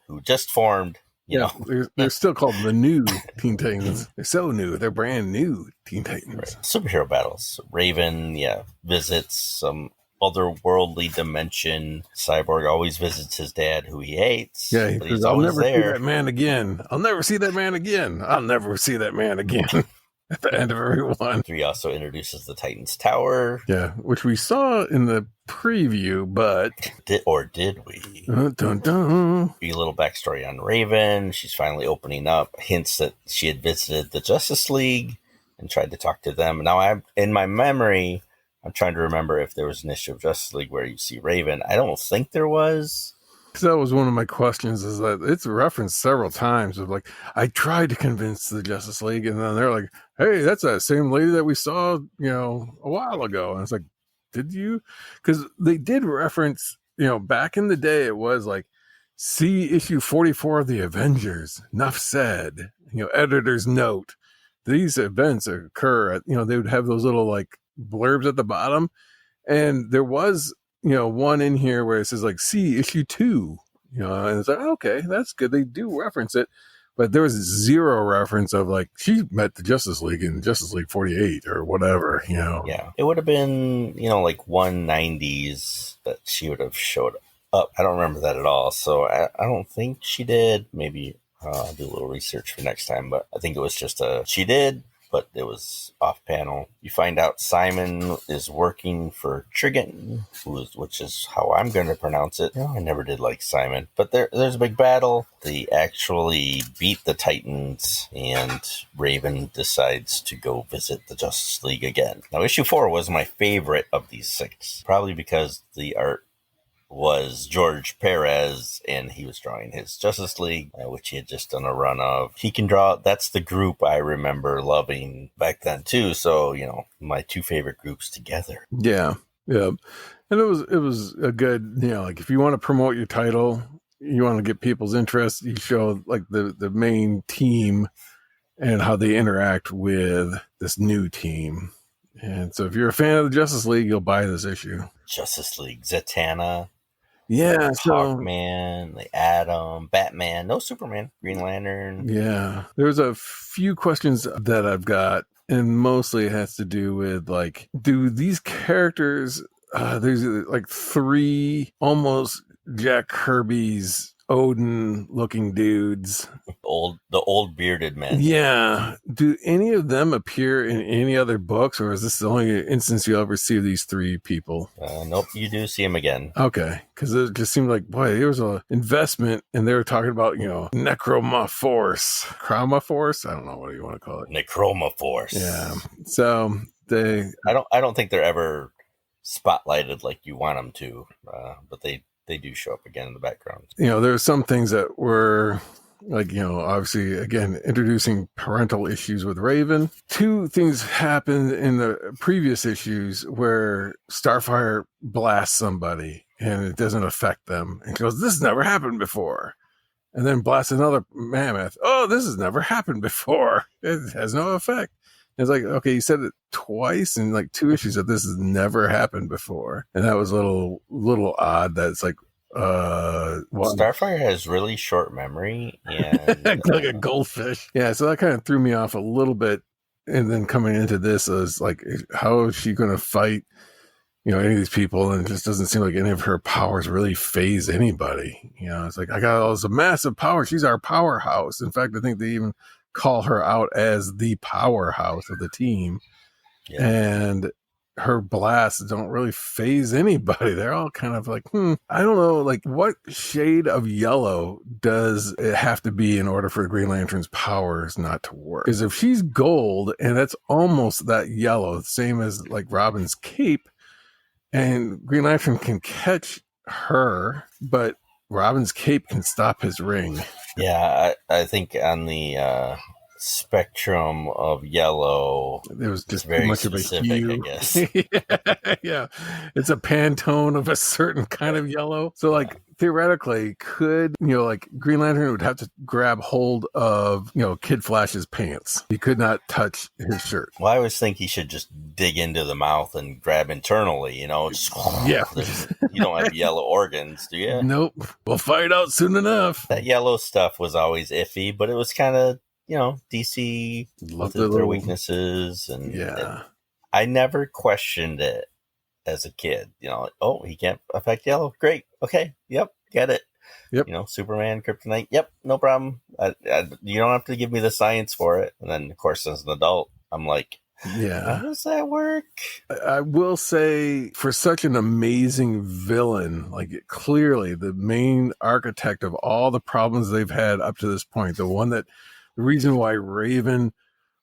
who just formed. They're still called the New Teen Titans. They're so new. They're brand new Teen Titans. Right. Superhero battles. Raven, visits some otherworldly dimension. Cyborg always visits his dad, who he hates. Yeah, he says, I'll never see that man again. I'll never see that man again. I'll never see that man again. At the end of every one. 3 also introduces the Titans Tower. Yeah, which we saw in the preview, but... Did we? Dun, dun. A little backstory on Raven. She's finally opening up. Hints that she had visited the Justice League and tried to talk to them. Now, in my memory, I'm trying to remember if there was an issue of Justice League where you see Raven. I don't think there was. That was one of my questions, is that it's referenced several times of like, I tried to convince the Justice League, and then they're like, hey, that's that same lady that we saw, a while ago. And it's like, did you? Because they did reference, back in the day, it was like, see issue 44 of the Avengers, enough said, editor's note. These events occur at, they would have those little like blurbs at the bottom. And there was, one in here where it says like, see issue 2, and it's like, okay, that's good. They do reference it, but there was zero reference of like, she met the Justice League in Justice League 48 or whatever, Yeah. It would have been, like 190s that she would have showed up. I don't remember that at all. So I don't think she did. Maybe I'll do a little research for next time, but I think it was just she did, but it was off panel. You find out Simon is working for Trigon, which is how I'm going to pronounce it. I never did like Simon, but there's a big battle. They actually beat the Titans, and Raven decides to go visit the Justice League again. Now, issue 4 was my favorite of these 6, probably because the art was George Perez, and he was drawing his Justice League, which he had just done a run of. He can draw. That's the group I remember loving back then too. So, my 2 favorite groups together. Yeah. And it was a good, like if you want to promote your title, you want to get people's interest, you show like the main team and how they interact with this new team. And so if you're a fan of the Justice League, you'll buy this issue. Justice League, Zatanna. Yeah, Hawkman, the Atom, Batman, no Superman, Green Lantern. Yeah, there's a few questions that I've got, and mostly it has to do with like, do these characters? There's like 3 almost Jack Kirby's Odin-looking dudes. The old bearded men. Yeah. Do any of them appear in any other books, or is this the only instance you'll ever see of these 3 people? Nope, you do see them again. Okay, because it just seemed like, boy, there was an investment, and they were talking about, Necroma Force. Chroma Force? I don't know what you want to call it. Necroma Force. Yeah. So I don't think they're ever spotlighted like you want them to, but they do show up again in the background. There were some things that were like, obviously, again, introducing parental issues with Raven. 2 things happened in the previous issues where Starfire blasts somebody and it doesn't affect them. And goes, this has never happened before. And then blasts another mammoth. Oh, this has never happened before. It has no effect. It's like, okay, you said it twice in like 2 issues that this has never happened before. And that was a little odd that it's like, Starfire has really short memory and like a goldfish. Yeah, so that kind of threw me off a little bit. And then coming into this is like, how is she going to fight, any of these people? And it just doesn't seem like any of her powers really phase anybody. It's like, I got all this massive power. She's our powerhouse. In fact, I think they even call her out as the powerhouse of the team. Yeah. And her blasts don't really phase anybody. They're all kind of like, I don't know, like what shade of yellow does it have to be in order for Green Lantern's powers not to work? Because if she's gold and that's almost that yellow, same as like Robin's cape, and Green Lantern can catch her, but Robin's cape can stop his ring. Yeah, I think on the spectrum of yellow, there was just very much specific, of a hue. I guess. Yeah, it's a Pantone of a certain kind of yellow. So like theoretically could, like Green Lantern would have to grab hold of, Kid Flash's pants. He could not touch his shirt. Well, I always think he should just dig into the mouth and grab internally, just, yeah. You don't have yellow organs, do you? Nope. We'll find out soon enough. That yellow stuff was always iffy, but it was kind of, DC with their weaknesses. And, and I never questioned it as a kid, oh, he can't affect yellow. Great. Okay. Yep. Get it. Yep. Superman, kryptonite. Yep. No problem. You don't have to give me the science for it. And then, of course, as an adult, I'm like, how does that work? I will say, for such an amazing villain, like clearly the main architect of all the problems they've had up to this point, the reason why Raven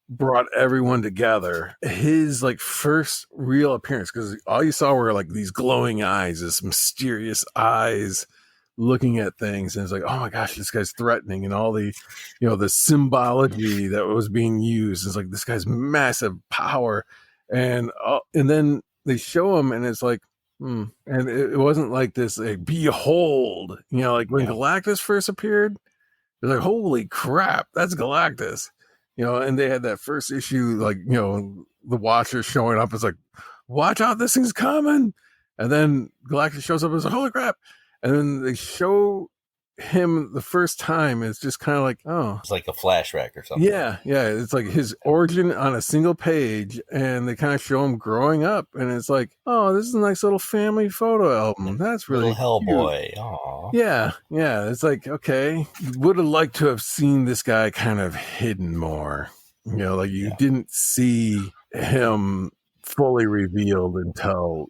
brought everyone together, his like first real appearance, because all you saw were like these glowing eyes, this mysterious eyes looking at things, and it's like, oh my gosh, this guy's threatening, and all the the symbology that was being used is like, this guy's massive power, and then they show him and it's like, and it wasn't like this, like, behold, like when Galactus first appeared, they're like, holy crap, that's Galactus. And they had that first issue, like, the Watcher showing up. It's like, watch out, this thing's coming. And then Galactus shows up and is like, holy crap. And then they show him the first time is just kind of like, oh, It's like a flashback or something. yeah. It's like his origin on a single page, and they kind of show him growing up, and it's like, oh, this is a nice little family photo album. That's really Little cute. Hellboy. Aw. Yeah. It's like, okay, would have liked to have seen this guy kind of hidden more. Like you didn't see him fully revealed until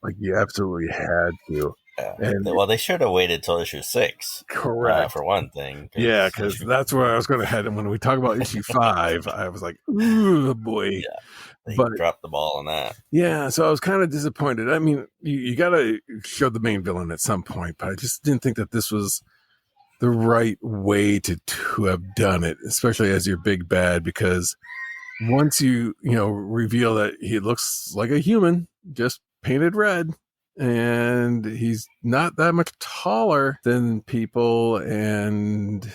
like you absolutely had to. And Well, they should have waited till issue 6. correct. For one thing. Yeah, because that's where I was going to head. And when we talk about issue 5, I was like, ooh, boy. Yeah, they But dropped the ball on that. yeah, so I was kind of disappointed. I mean, you got to show the main villain at some point, but I just didn't think that this was the right way to have done it, especially as your big bad, because once you reveal that he looks like a human, just painted red, and he's not that much taller than people, and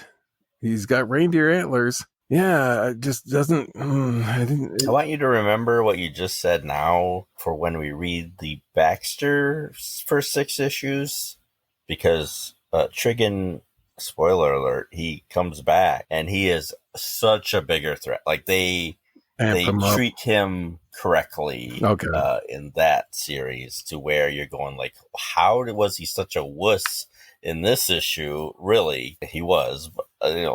he's got reindeer antlers. Yeah, it just doesn't. I want you to remember what you just said now for when we read the Baxter first 6 issues, because Trigon, spoiler alert, he comes back and he is such a bigger threat. Like they treat him correctly in that series, to where you're going like, how was he such a wuss in this issue? Really, he was, but,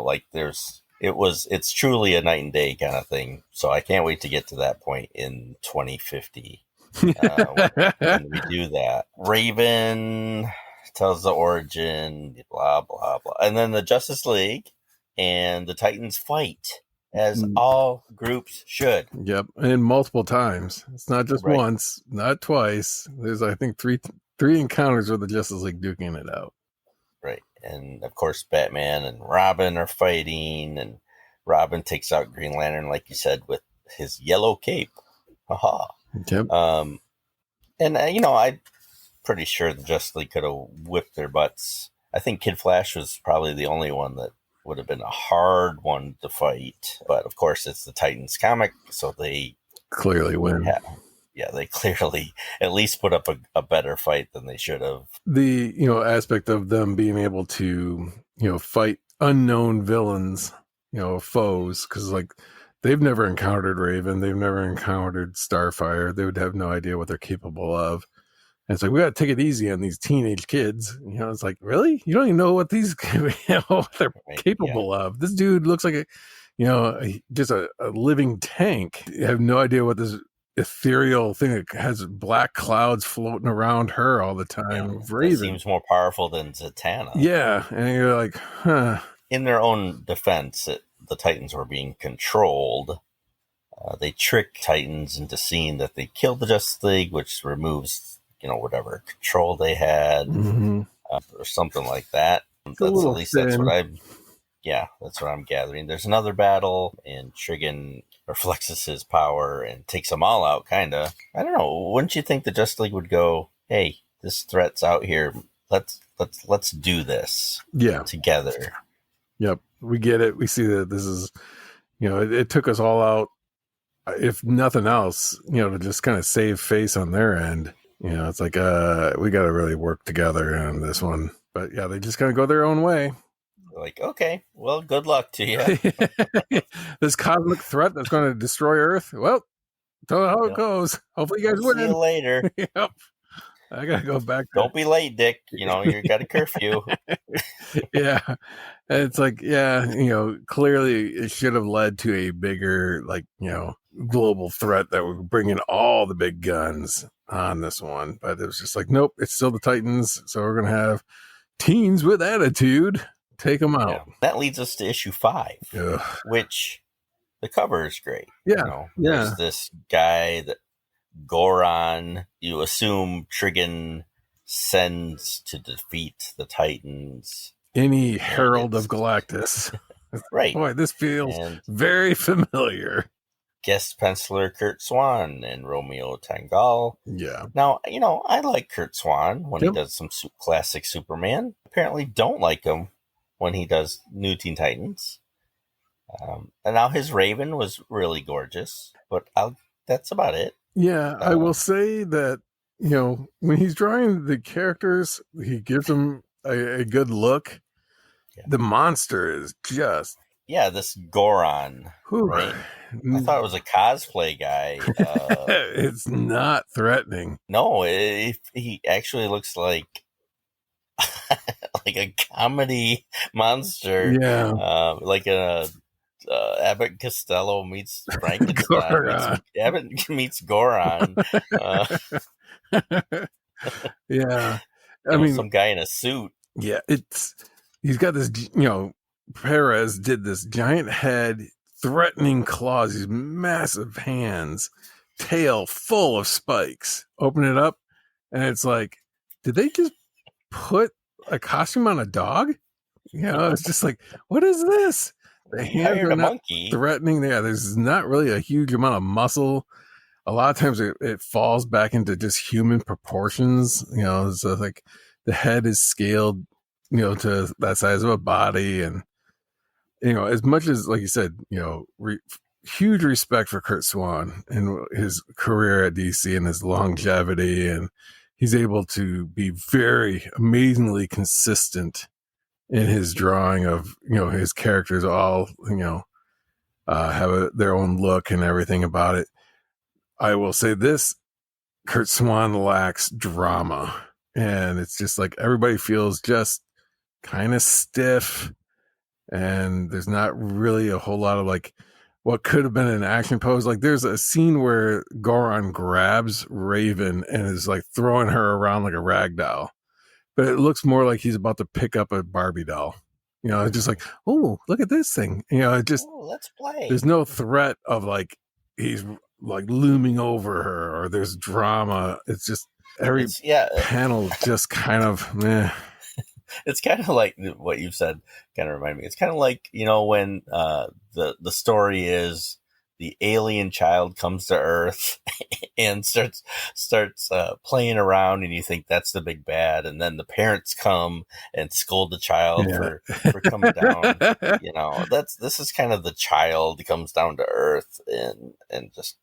like it's truly a night and day kind of thing. So I can't wait to get to that point in 2050 when we do that. Raven tells the origin, blah blah blah, and then the Justice League and the Titans fight, as all groups should. Yep, and multiple times. It's not just once, not twice. There's, I think, three encounters with the Justice League duking it out. Right, and of course, Batman and Robin are fighting, and Robin takes out Green Lantern, like you said, with his yellow cape. Haha. Yep. And I'm pretty sure the Justice League could have whipped their butts. I think Kid Flash was probably the only one that would have been a hard one to fight, but of course it's the Titans comic, so they clearly win. Yeah, they clearly at least put up a better fight than they should have. The aspect of them being able to fight unknown villains, foes, because like they've never encountered Raven, they've never encountered Starfire, they would have no idea what they're capable of. And it's like, we got to take it easy on these teenage kids. It's like, really? You don't even know what these, what they're capable of. This dude looks like just a living tank. You have no idea what this ethereal thing that has black clouds floating around her all the time. It seems more powerful than Zatanna. Yeah. And you're like, huh. In their own defense, the Titans were being controlled. They trick Titans into seeing that they killed the Justice League, which removes whatever control they had, or something like that. That's what I'm gathering. There's another battle, and Trigon reflexes his power and takes them all out, kind of. I don't know. Wouldn't you think the Justice League would go, hey, this threat's out here. Let's do this together. Yep. We get it. We see that this is, it took us all out, if nothing else, to just kind of save face on their end. It's like, we got to really work together on this one. But yeah, they just kind of go their own way. Like, okay, well, good luck to you. This cosmic threat that's going to destroy Earth. Well, don't know how it goes. Hopefully you guys win. See you later. Yep. I got to go back. Don't be late, Dick. You got a curfew. Yeah. And it's like, clearly it should have led to a bigger, global threat that would bring in all the big guns on this one. But it was just like, nope, it's still the Titans. So we're going to have teens with attitude take them out. Yeah. That leads us to issue 5, which the cover is great. Yeah. There's this guy that Goron, you assume Trigon sends to defeat the Titans. Any Herald of Galactus. Right. Boy, this feels very familiar. Guest penciler Curt Swan and Romeo Tangal. Yeah. Now, I like Curt Swan when he does some classic Superman. Apparently don't like him when he does New Teen Titans. And now his Raven was really gorgeous, but that's about it. Yeah, I will say that, when he's drawing the characters, he gives them a good look. The monster is just this Goron, right? I thought it was a cosplay guy. It's not threatening. No, he actually looks like like a comedy monster. Yeah. Like a Abbott Costello meets Frankenstein. Abbott meets Goron. Yeah. I mean, some guy in a suit. Yeah, he's got this, Perez did this giant head, threatening claws, these massive hands, tail full of spikes. Open it up, and it's like, did they just put a costume on a dog? It's just like, what is this? The hands are not threatening. Yeah, there's not really a huge amount of muscle. A lot of times it falls back into just human proportions. So like the head is scaled, to that size of a body, and as much as, like you said, huge respect for Curt Swan and his career at DC and his longevity, and he's able to be very amazingly consistent in his drawing of his characters all have their own look and everything about it. I will say this: Curt Swan lacks drama, and it's just like everybody feels just kind of stiff, and there's not really a whole lot of like what could have been an action pose. Like there's a scene where Goron grabs Raven and is like throwing her around like a rag doll, but it looks more like he's about to pick up a Barbie doll. It's just like, oh, look at this thing. It just, let's play. There's no threat of like he's like looming over her, or there's drama. It's just every panel just kind of meh. It's kind of like what you've said. Kind of remind me. It's kind of like when the story is the alien child comes to Earth and starts playing around, and you think that's the big bad, and then the parents come and scold the child for coming down. This is kind of the child comes down to Earth and just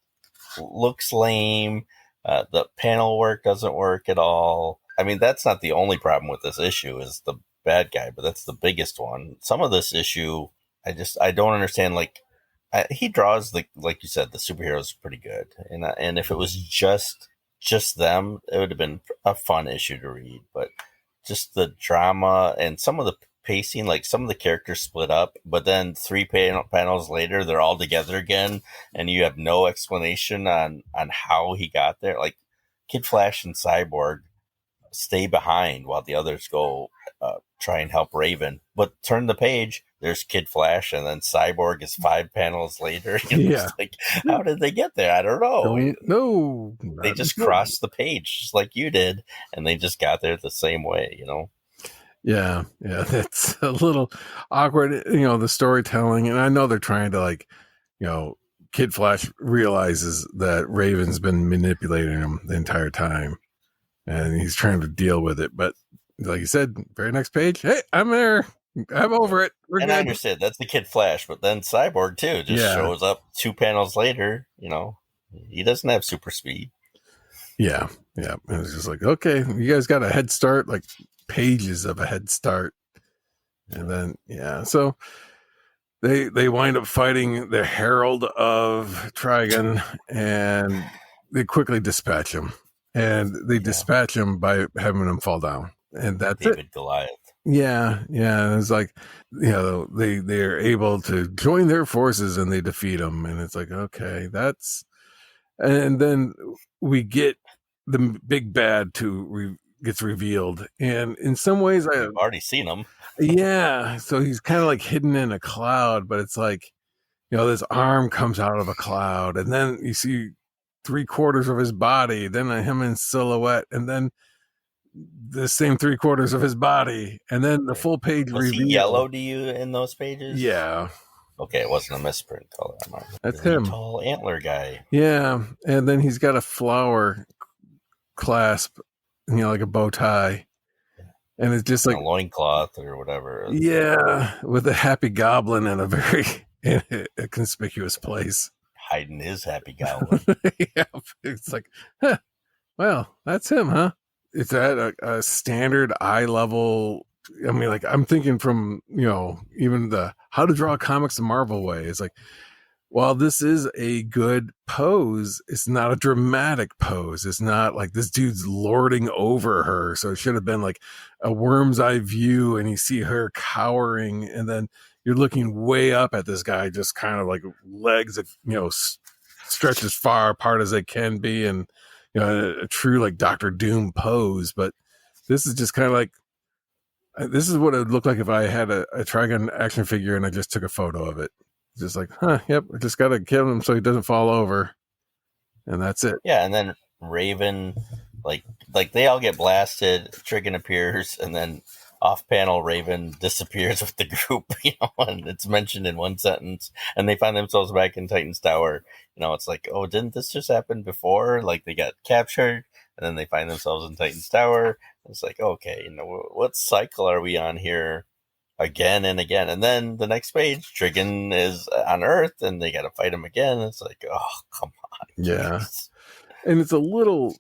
looks lame. The panel work doesn't work at all. I mean, that's not the only problem with this issue is the bad guy, but that's the biggest one. Some of this issue, I don't understand. Like, he draws like you said, the superheroes pretty good, and if it was just them, it would have been a fun issue to read. But just the drama and some of the pacing, like some of the characters split up, but then three panels later, they're all together again, and you have no explanation on how he got there. Like Kid Flash and Cyborg stay behind while the others go try and help Raven, but turn the page, there's Kid Flash, and then Cyborg is 5 panels later. Like, how did they get there? I don't know. No, they just crossed the page just like you did, and they just got there the same way. Yeah, that's a little awkward. The storytelling, and I know they're trying to like, Kid Flash realizes that Raven's been manipulating him the entire time, and he's trying to deal with it. But like you said, very next page, hey, I'm there. I'm over it. We're good. I understand that's the Kid Flash, but then Cyborg too just shows up 2 panels later. He doesn't have super speed. Yeah. It was just like, okay, you guys got a head start, like pages of a head start, and then so they wind up fighting the Herald of Trigon, and they quickly dispatch him, and they dispatch him by having him fall down. And that's David Goliath. Yeah. It's like, they're able to join their forces and they defeat him. And it's like, okay, and then we get the big bad gets revealed. And in some ways I've already seen him. Yeah. So he's kind of like hidden in a cloud, but it's like, this arm comes out of a cloud, and then you see 3/4 of his body, then him in silhouette, and then the same 3/4 of his body, and then the full page was reveal. He yellow to you in those pages? Yeah. Okay, it wasn't a misprint color. That's him. Tall antler guy. Yeah, and then he's got a flower clasp, like a bow tie, and it's just like a loincloth or whatever. Yeah, with a happy goblin in a very a conspicuous place, hiding his happy goblin. Yeah, it's like, well, that's him, huh? It's at a standard eye level I mean, like, I'm thinking from, even the how to draw comics the Marvel way. It's like, while this is a good pose, it's not a dramatic pose. It's not like this dude's lording over her. So it should have been like a worm's eye view, and you see her cowering, and then you're looking way up at this guy, just kind of like legs that, stretch as far apart as they can be, and, a true like Doctor Doom pose. But this is just kind of like, this is what it would look like if I had a Trigon action figure and I just took a photo of it. Just like, yep, I just got to kill him so he doesn't fall over. And that's it. Yeah, and then Raven, like they all get blasted, Trigon appears, and then off-panel Raven disappears with the group, and it's mentioned in one sentence, and they find themselves back in Titan's Tower. It's like, oh, didn't this just happen before? Like, they got captured, and then they find themselves in Titan's Tower. It's like, okay, what cycle are we on here? Again and again, and then the next page, Trigon is on Earth, and they got to fight him again. It's like, oh, come on. Yeah, and it's a little,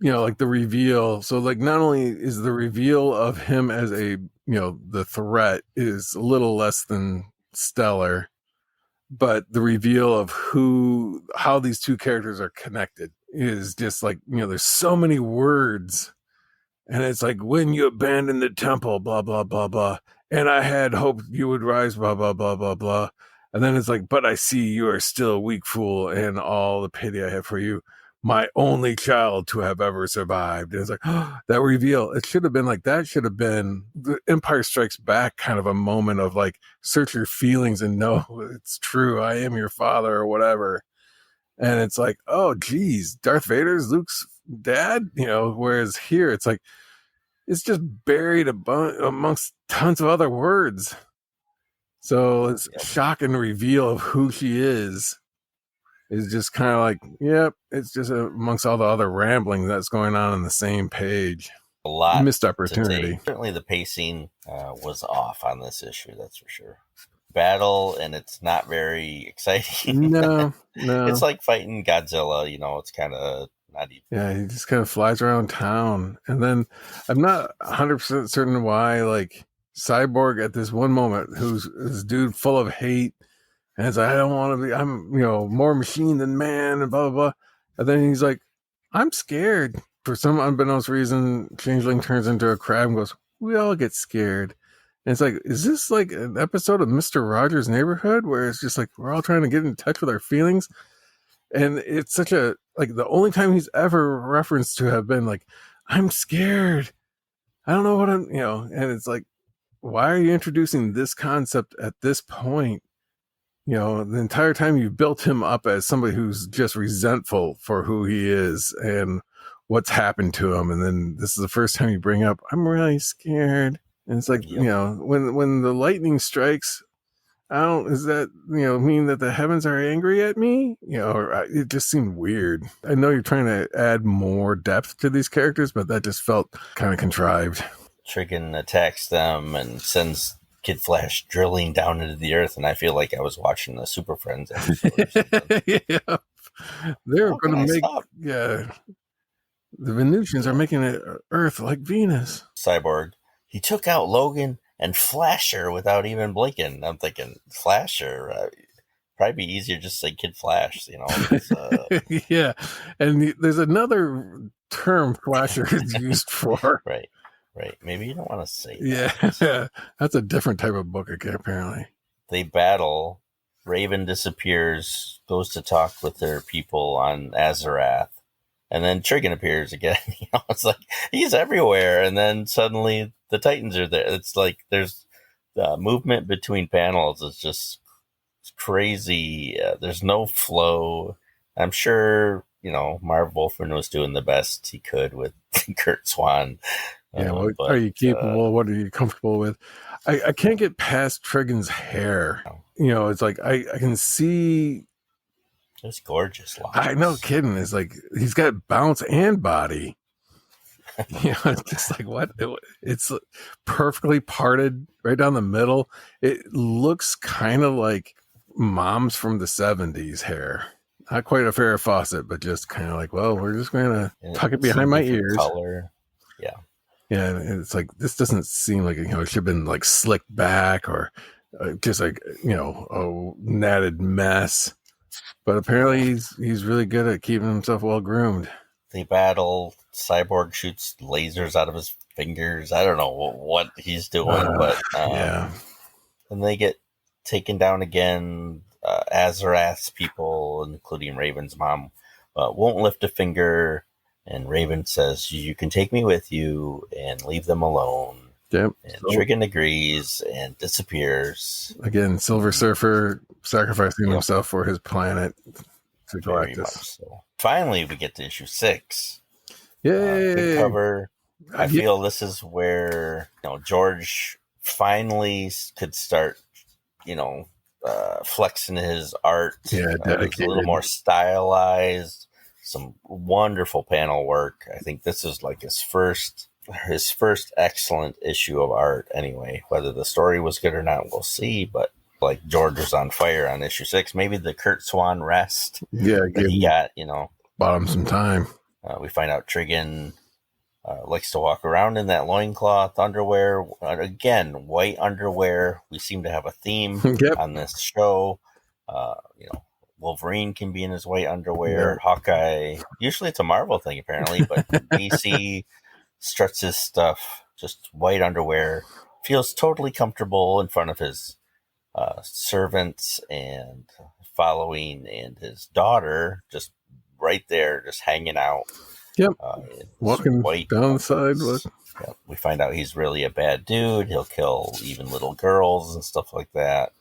like the reveal. So, like, not only is the reveal of him as a, the threat is a little less than stellar, but the reveal of how these two characters are connected is just like, there's so many words, and it's like, when you abandon the temple, blah blah blah blah. And I had hoped you would rise, blah, blah, blah, blah, blah. And then it's like, but I see you are still a weak fool, and all the pity I have for you, my only child to have ever survived. And it's like, that reveal. It should have been like, that should have been the Empire Strikes Back kind of a moment of like, search your feelings and know it's true. I am your father or whatever. And it's like, oh, geez, Darth Vader's Luke's dad, whereas here it's like, it's just buried amongst tons of other words. So it's shock and reveal of who she is just kind of like, yep, it's just amongst all the other rambling that's going on the same page. A lot missed opportunity. Certainly the pacing was off on this issue, that's for sure. Battle, and it's not very exciting. No. It's like fighting Godzilla, it's kind of not even. Yeah, he just kind of flies around town. And then I'm not 100% certain why, like, Cyborg at this one moment, who's this dude full of hate, and it's like, I don't want to be, I'm, more machine than man, and blah, blah, blah. And then he's like, I'm scared. For some unbeknownst reason, Changeling turns into a crab and goes, we all get scared. And it's like, is this like an episode of Mr. Rogers' Neighborhood where it's just like, we're all trying to get in touch with our feelings? And it's such a, like, the only time he's ever referenced to have been like, I'm scared. I don't know what I'm, and it's like, why are you introducing this concept at this point? The entire time you built him up as somebody who's just resentful for who he is and what's happened to him. And then this is the first time you bring up, I'm really scared. And it's like, when the lightning strikes, does that, mean that the heavens are angry at me? It just seemed weird. I know you're trying to add more depth to these characters, but that just felt kind of contrived. Trigon attacks them and sends Kid Flash drilling down into the earth, and I feel like I was watching the Super Friends episode or something. Yeah. They're going to make, the Venusians are making it Earth like Venus. Cyborg, he took out Logan and Flasher without even blinking. I'm thinking, Flasher? Probably be easier just to say Kid Flash, Yeah, and there's another term Flasher is used for. Right. Maybe you don't want to say that. Yeah, that's a different type of book, apparently. They battle. Raven disappears, goes to talk with their people on Azarath, and then Trigon appears again. It's like he's everywhere, and then suddenly the Titans are there. It's like there's the movement between panels is just crazy. There's no flow. I'm sure Marv Wolfman was doing the best he could with Curt Swan. Yeah, what are you capable? What are you comfortable with? I can't get past Trigon's hair. It's like I can see. It's gorgeous. Locks. I know, kidding. It's like he's got bounce and body. It's just like what? It's perfectly parted right down the middle. It looks kind of like Mom's from the 70s hair. Not quite a Farrah Fawcett, but just kind of like, well, we're just going to tuck it behind my ears. Color. Yeah. Yeah, and it's like this doesn't seem like it should have been like slicked back or just like a natted mess. But apparently he's really good at keeping himself well groomed. They battle. Cyborg shoots lasers out of his fingers. I don't know what he's doing, but yeah. and they get taken down again. Azarath's people, including Raven's mom, won't lift a finger. And Raven says, "You can take me with you and leave them alone." Yep. And Trigon agrees and disappears. Again, Silver Surfer sacrificing himself for his planet to Very Galactus. much so. Finally, we get to issue 6. Yay! Good cover. I feel this is where George finally could start, flexing his art. Yeah, it's a little more stylized. Some wonderful panel work. I think this is like his first excellent issue of art. Anyway, whether the story was good or not, we'll see. But like George was on fire on issue 6. Maybe the Curt Swan rest. Yeah, that he got. Bought him some time. We find out Trigon likes to walk around in that loincloth underwear. Again, white underwear. We seem to have a theme on this show. Wolverine can be in his white underwear. Yeah. Hawkeye, usually it's a Marvel thing apparently, but DC struts his stuff, just white underwear. Feels totally comfortable in front of his servants and following, and his daughter just right there, just hanging out. Yep. Walking down the side. Yeah, we find out he's really a bad dude. He'll kill even little girls and stuff like that.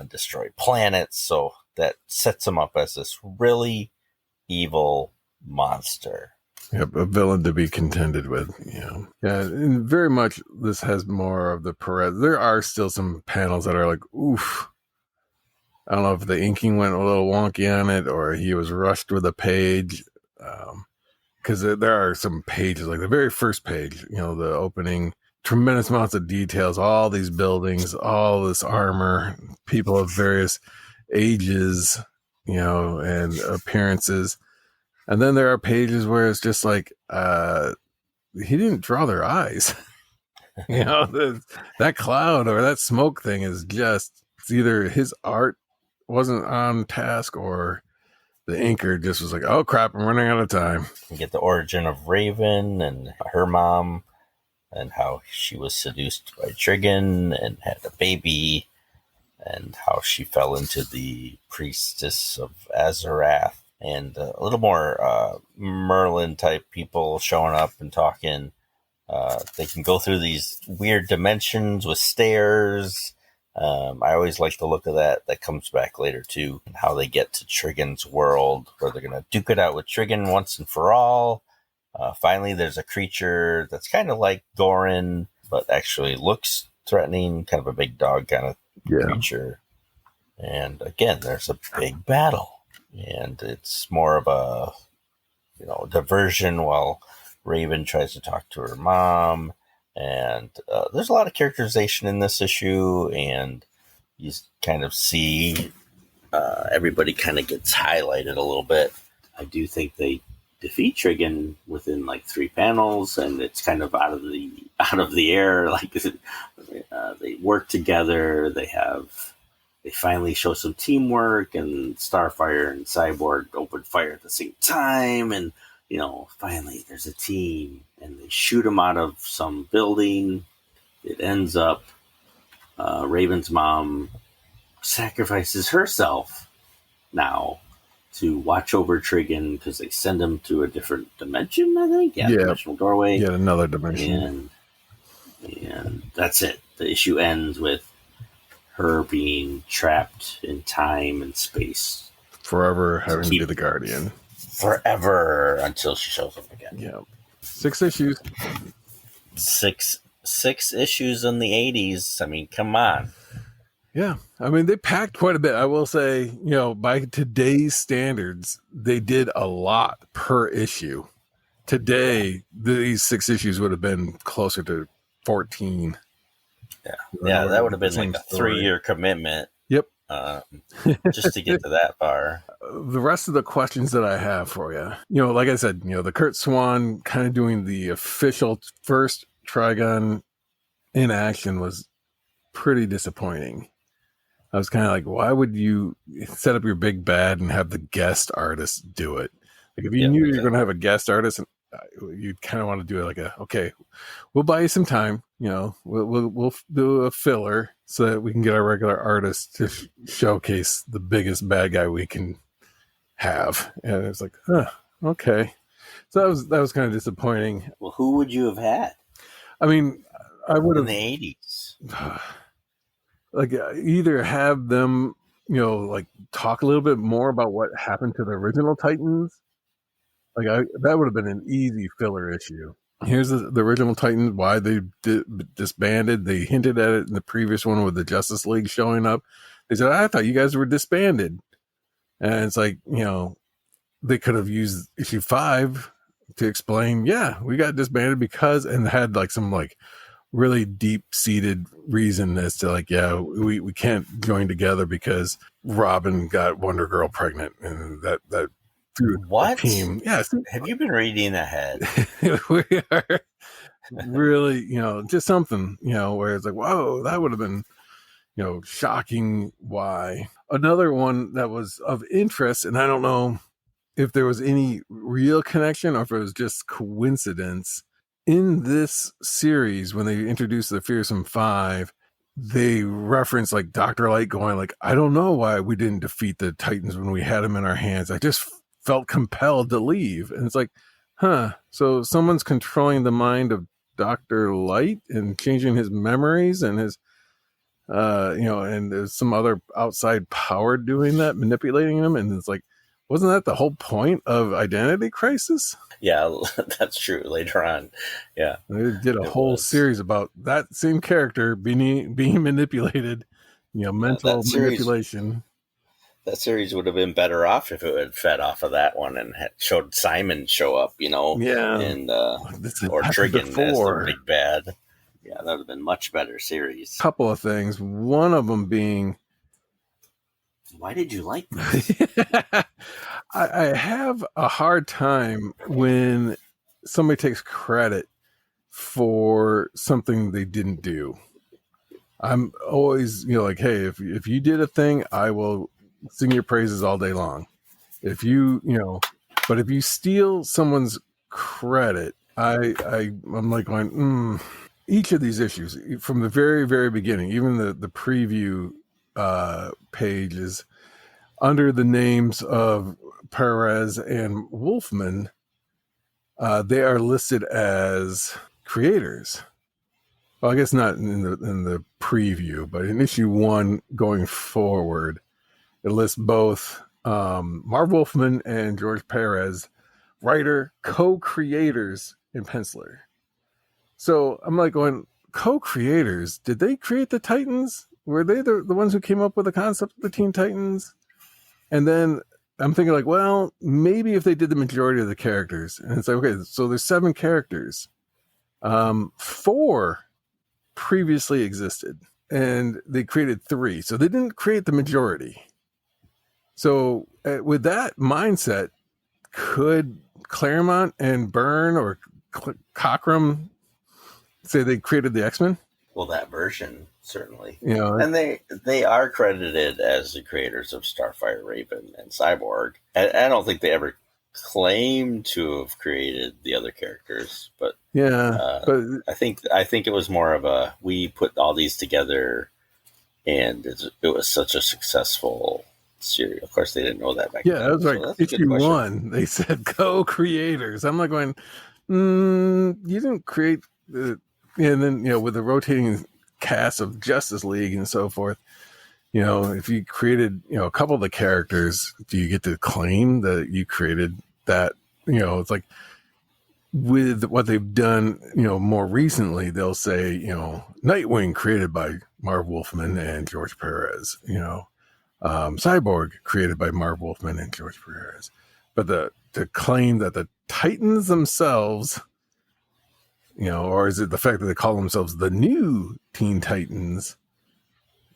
Destroy planets. So that sets him up as this really evil monster. Yep, a villain to be contended with. Yeah, and very much this has more of the Perez. There are still some panels that are like, oof. I don't know if the inking went a little wonky on it or he was rushed with a page. Because there are some pages, like the very first page, the opening, tremendous amounts of details, all these buildings, all this armor, people of various ages, and appearances. And then there are pages where it's just like, he didn't draw their eyes. That cloud or that smoke thing is just, it's either his art wasn't on task or the inker just was like, oh crap, I'm running out of time. We get the origin of Raven and her mom and how she was seduced by Trigon and had a baby and how she fell into the priestess of Azarath, and a little more Merlin type people showing up and talking. They can go through these weird dimensions with stairs. I always like the look of that. That comes back later too. How they get to Trigon's world, where they're going to duke it out with Trigon once and for all. Finally, there's a creature that's kind of like Gorin, but actually looks threatening, kind of a big dog kind of creature. And again, there's a big battle. And it's more of a, diversion while Raven tries to talk to her mom. And there's a lot of characterization in this issue, and you kind of see everybody kind of gets highlighted a little bit. I do think they defeat Trigon within like 3 panels, and it's kind of out of the air. Like they work together. They finally show some teamwork, and Starfire and Cyborg open fire at the same time, and finally there's a team, and they shoot him out of some building. It ends up Raven's mom sacrifices herself now to watch over Trigon because they send him to a different dimension, I think. Yeah, dimensional doorway. Yeah, another dimension. And that's it. The issue ends with her being trapped in time and space. Forever having to be the guardian. Forever until she shows up again. Yeah. 6 issues. Six issues in the 80s. I mean, come on. Yeah. I mean, they packed quite a bit. I will say, by today's standards, they did a lot per issue. Today, these 6 issues would have been closer to 14. Yeah, that would have been like a 3-year commitment. Yep. Just to get to that far. The rest of the questions that I have for you, like I said, the Curt Swan kind of doing the official first Trigon in action was pretty disappointing. I was kind of like, why would you set up your big bad and have the guest artist do it? Like, if you knew you were going to have a guest artist, you'd kind of want to do it like okay, we'll buy you some time. We'll do a filler so that we can get our regular artist to showcase the biggest bad guy we can have. And it's like, okay. So that was kind of disappointing. Well, who would you have had? I mean, I would have in the 80s. Like, either have them, like, talk a little bit more about what happened to the original Titans. Like, that would have been an easy filler issue. Here's the original Titans, why they disbanded. They hinted at it in the previous one with the Justice League showing up. They said, I thought you guys were disbanded. And it's like, they could have used issue 5 to explain, yeah, we got disbanded because, and had like some like really deep-seated reason as to like, yeah, we can't join together because Robin got Wonder Girl pregnant, and that threw what the team. Yeah, have you been reading ahead? We are really, just something, where it's like, whoa, that would have been, shocking. Why? Another one that was of interest, and I don't know if there was any real connection or if it was just coincidence. In this series, when they introduced the Fearsome Five, they reference like Dr. Light going like, I don't know why we didn't defeat the Titans when we had them in our hands. I just felt compelled to leave. And it's like, so someone's controlling the mind of Dr. Light and changing his memories and his, and there's some other outside power doing that, manipulating him. And it's like, wasn't that the whole point of Identity Crisis? Yeah, that's true. Later on, yeah, they did a whole series about that same character being manipulated. Mental manipulation. That series would have been better off if it had fed off of that one and had showed Simon show up. Yeah, and or Trigon as the big bad. Yeah, that would have been much better series. Couple of things. One of them being, why did you like this? I have a hard time when somebody takes credit for something they didn't do. I'm always, like, hey, if you did a thing, I will sing your praises all day long. If you, but if you steal someone's credit, I'm like going, each of these issues from the very, very beginning, even the preview pages, under the names of Perez and Wolfman, they are listed as creators. Well, I guess not in the preview, but in issue 1 going forward, it lists both Marv Wolfman and George Perez, writer, co-creators, and penciler. So I'm like going, co-creators? Did they create the Titans? Were they the ones who came up with the concept of the Teen Titans? And then I'm thinking like, well, maybe if they did the majority of the characters. And it's like, okay, so there's 7 characters. 4 previously existed, and they created 3. So they didn't create the majority. So with that mindset, could Claremont and Byrne or Cockrum say they created the X-Men? Well, that version, certainly. And they are credited as the creators of Starfire, Raven, and Cyborg. I don't think they ever claimed to have created the other characters, but but I think it was more of a, we put all these together, and it was such a successful series. Of course, they didn't know that back then. Yeah, that was like issue 1. They said co-creators. I'm like going, you didn't create the. And then, with the rotating cast of Justice League and so forth, if you created, a couple of the characters, do you get to claim that you created that? It's like with what they've done, more recently, they'll say, Nightwing created by Marv Wolfman and George Perez, Cyborg created by Marv Wolfman and George Perez. But to claim that the Titans themselves, or is it the fact that they call themselves the new Teen Titans?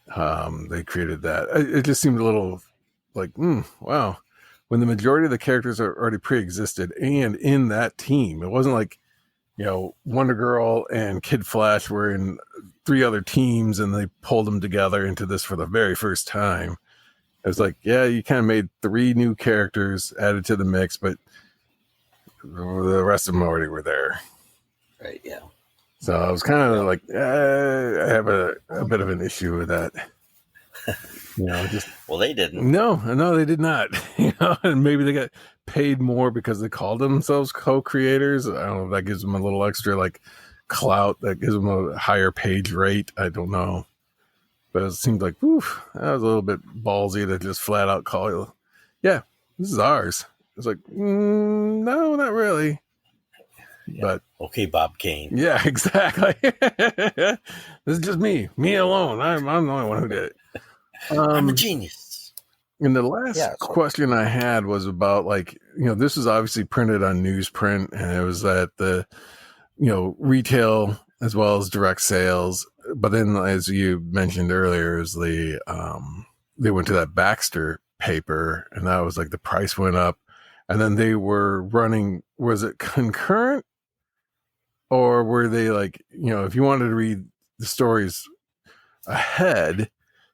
They created that. It just seemed a little like, wow. When the majority of the characters are already pre-existed and in that team, it wasn't like Wonder Girl and Kid Flash were in 3 other teams, and they pulled them together into this for the very first time. It was like, yeah, you kind of made 3 new characters added to the mix, but the rest of them already were there. Right, yeah. So I was kind of like, I have a bit of an issue with that. Just well, they didn't. No, they did not. And maybe they got paid more because they called themselves co-creators. I don't know if that gives them a little extra like clout, that gives them a higher page rate. I don't know. But it seemed like, oof, that was a little bit ballsy to just flat out call you, yeah, this is ours. It's like, no, not really. Yeah. But okay, Bob Kane. Yeah, exactly. This is just me alone. I'm the only one who did it. I'm a genius. And the last question I had was about this is obviously printed on newsprint, and it was at the, retail as well as direct sales. But then, as you mentioned earlier, is they went to that Baxter paper, and that was like the price went up, and then they were running. Was it concurrent, or were they like, if you wanted to read the stories ahead,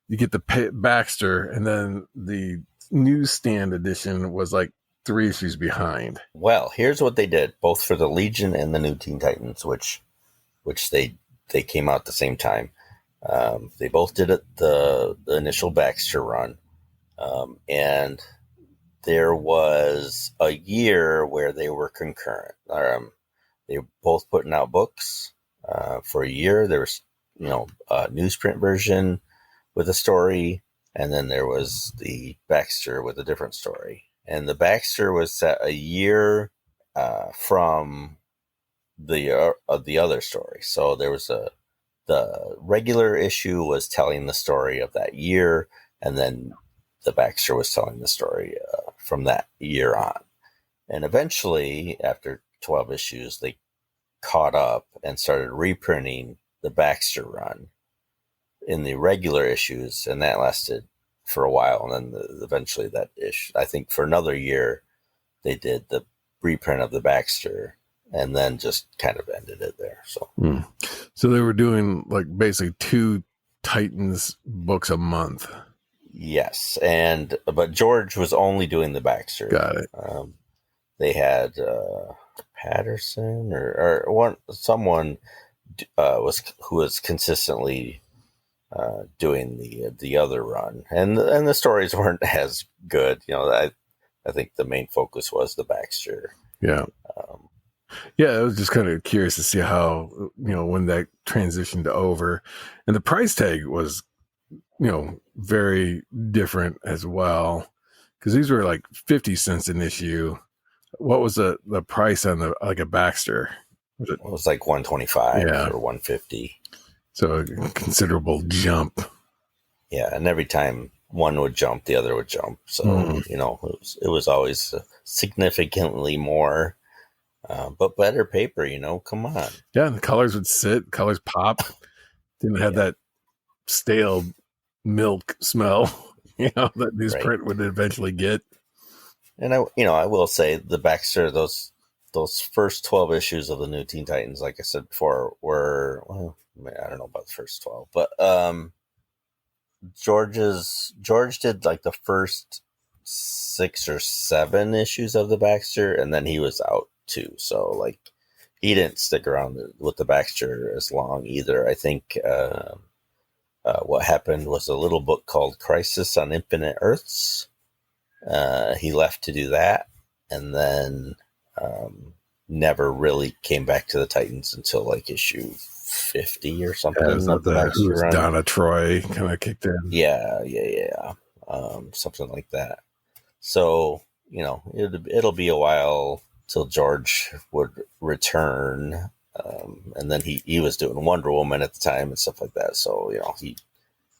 you get the Baxter, and then the newsstand edition was like 3 issues behind. Well, here's what they did, both for the Legion and the New Teen Titans, which they came out at the same time. They both did it the initial Baxter run, and there was a year where they were concurrent. They were both putting out books for a year. There was a newsprint version with a story, and then there was the Baxter with a different story. And the Baxter was set a year from the other story. So there was the regular issue was telling the story of that year, and then the Baxter was telling the story from that year on. And eventually, after 12 issues, they caught up and started reprinting the Baxter run in the regular issues, and that lasted for a while. And then eventually that issue, I think for another year, they did the reprint of the Baxter, and then just kind of ended it there. So they were doing like basically 2 Titans books a month. Yes, but George was only doing the Baxter. Got it. They had Patterson or someone who was consistently doing the other run, and the stories weren't as good. I think the main focus was the Baxter. Yeah. I was just kind of curious to see how, when that transitioned over, and the price tag was, very different as well, because these were like 50 cents an issue. What was the price on a Baxter? It was like 125 or 150. So a considerable jump. Yeah, and every time one would jump, the other would jump. So it was always significantly more. But better paper, come on. Yeah, the colors would sit, colors pop. Didn't have that stale milk smell, that newsprint would eventually get. And I will say the Baxter, those first 12 issues of the New Teen Titans, like I said before, were, I don't know about the first 12, but George did like the first 6 or 7 issues of the Baxter, and then he was out too. So like he didn't stick around with the Baxter as long either. I think what happened was a little book called Crisis on Infinite Earths. He left to do that, and then never really came back to the Titans until like issue 50 or something. Yeah, not that Donna Troy kind of kicked in. Yeah. Something like that. So, it'll be a while till George would return. And then he was doing Wonder Woman at the time and stuff like that. So,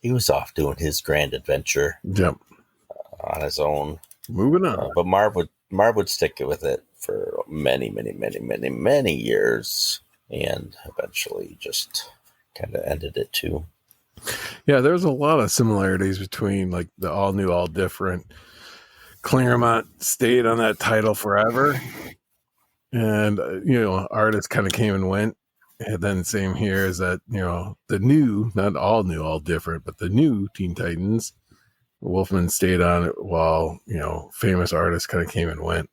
he was off doing his grand adventure. Yep. On his own. Moving on. But Marv would stick with it for many, many, many, many, many years, and eventually just kind of ended it too. Yeah, there's a lot of similarities between like the all new, all different. Claremont stayed on that title forever, and artists kind of came and went. And then same here is that the new, not all new, all different, but the new Teen Titans, Wolfman stayed on it while famous artists kind of came and went.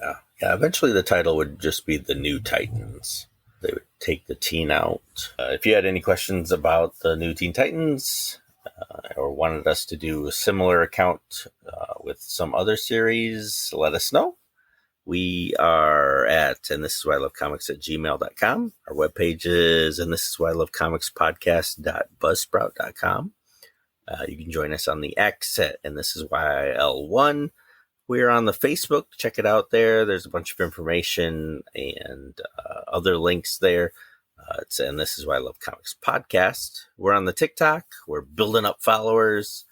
Yeah. Eventually, the title would just be the New Titans. They would take the teen out. If you had any questions about the new Teen Titans, or wanted us to do a similar account with some other series, let us know. We are at and this is why I love comics at gmail.com. Our webpage is and this is why I love comics podcast.buzzsprout.com. You can join us on the X at and this is why L1. We're on the Facebook. Check it out there. There's a bunch of information and other links there. It's and this is why I love comics podcast. We're on the TikTok. We're building up followers.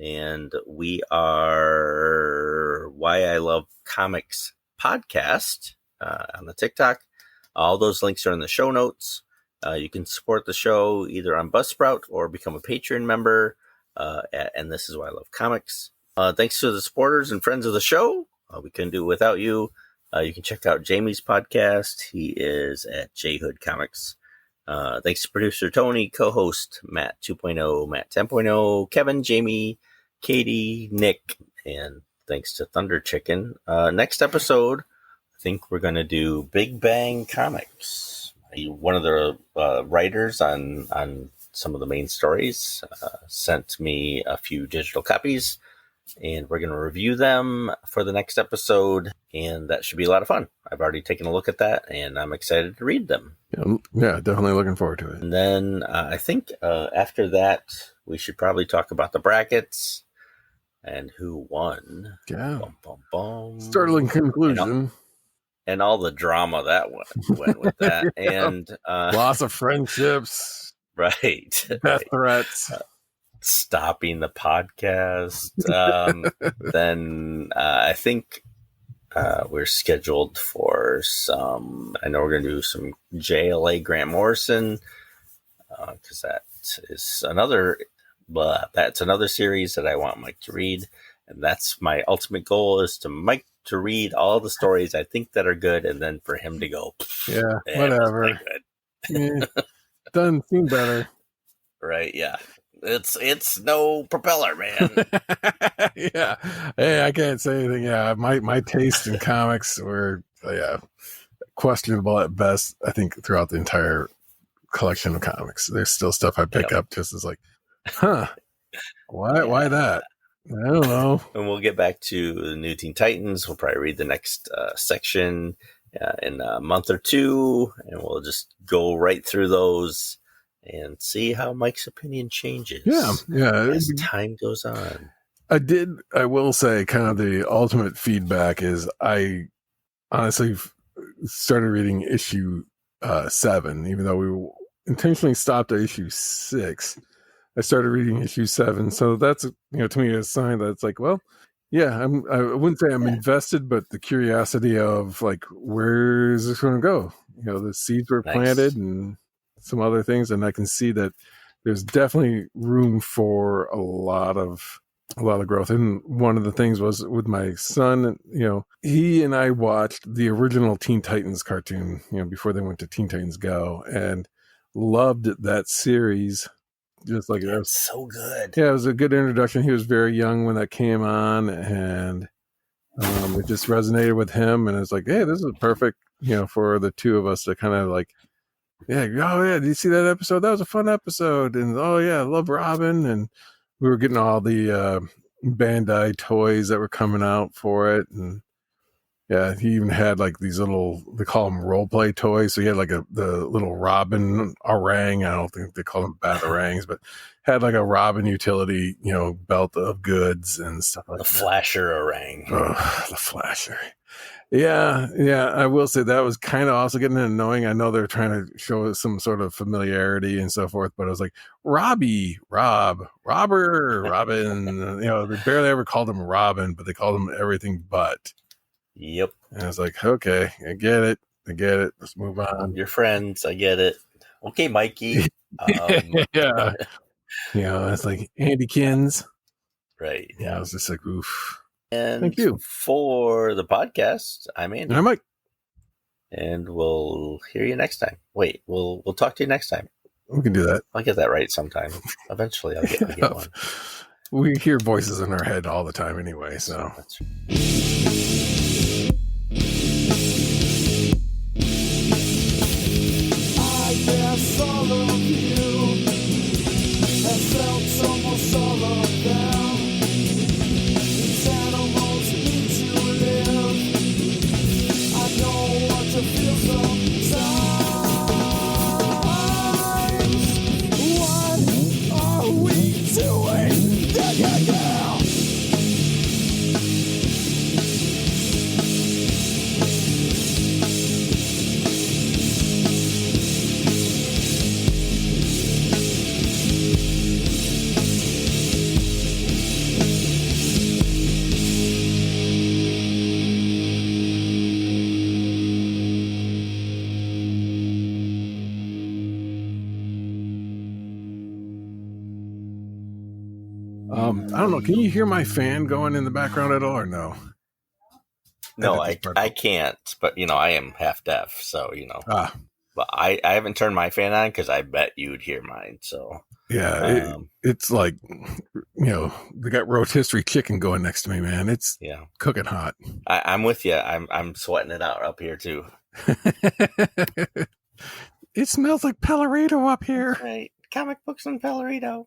And we are Why I Love Comics podcast on the TikTok. All those links are in the show notes. You can support the show either on Buzzsprout or become a Patreon member. And this is why I love comics. Thanks to the supporters and friends of the show. We couldn't do it without you. You can check out Jamie's podcast. He is at J Hood Comics. Thanks to producer Tony, co-host Matt 2.0, Matt 10.0, Kevin, Jamie, Katie, Nick, and thanks to Thunder Chicken. Next episode, I think we're going to do Big Bang Comics. One of the writers on some of the main stories sent me a few digital copies, and we're going to review them for the next episode, and that should be a lot of fun. I've already taken a look at that, and I'm excited to read them. Yeah, definitely looking forward to it. And then I think after that, we should probably talk about the brackets and who won. Yeah. Bum, bum, bum. Startling conclusion. And all the drama that went with that. Yeah. And loss of friendships. Right. Death threats. Stopping the podcast. Then I think we're scheduled for some. I know we're going to do some JLA Grant Morrison because that is another. That's another series that I want Mike to read, and that's my ultimate goal: is to Mike to read all the stories I think that are good, and then for him to go, yeah, whatever. Doesn't seem better, right? Yeah. It's no propeller, man. Yeah. Hey, I can't say anything. Yeah, my taste in comics were questionable at best. I think throughout the entire collection of comics, there's still stuff I pick up just as like, why that? I don't know. And we'll get back to the New Teen Titans. We'll probably read the next section in a month or two, and we'll just go right through those and see how Mike's opinion changes. Yeah. As time goes on. I will say kind of the ultimate feedback is I honestly started reading issue 7, even though we intentionally stopped at issue 6. I started reading issue 7. So that's, to me a sign that it's like, well, yeah, I wouldn't say I'm invested, but the curiosity of like, where is this going to go? The seeds were planted and some other things, and I can see that there's definitely room for a lot of growth. And one of the things was with my son, he and I watched the original Teen Titans cartoon, before they went to Teen Titans Go, and loved that series. Just like it was so good. Yeah, it was a good introduction. He was very young when that came on, and it just resonated with him. And it's like, hey, this is perfect, for the two of us to kind of like, yeah, oh yeah, did you see that episode? That was a fun episode. And oh yeah, I love Robin. And we were getting all the Bandai toys that were coming out for it. And yeah, he even had like these little, they call them role play toys. So he had like the little Robin orang. I don't think they call them batarangs, but had like a Robin utility, belt of goods and stuff like that. The Flasher orang. Oh, the Flasher. Yeah. I will say that was kind of also getting annoying. I know they're trying to show some sort of familiarity and so forth, but I was like, Robbie, Robber, Robin. They barely ever called him Robin, but they called him everything but. Yep. And I was like, okay, I get it. Let's move on. Your friends, I get it. Okay, Mikey. Yeah. It's like Andykins. Right. Yeah, I was just like, oof. And thank you for the podcast. I'm Andy. And I'm Mike. and we'll hear you next time. Wait, we'll talk to you next time. We can do that. I'll get that right sometime. Eventually, I'll get one. We hear voices in our head all the time anyway, so. That's I guess all of you have felt almost all of them. These animals need to live. I know what to feel sometimes. What are we doing? Yeah. I don't know. Can you hear my fan going in the background at all, or no? No, I can't. But I am half deaf, so But I haven't turned my fan on because I bet you'd hear mine. So yeah, it's like they got rotisserie chicken going next to me, man. It's cooking hot. I'm with you. I'm sweating it out up here too. It smells like Pellerito up here. Right, comic books and Pellerito.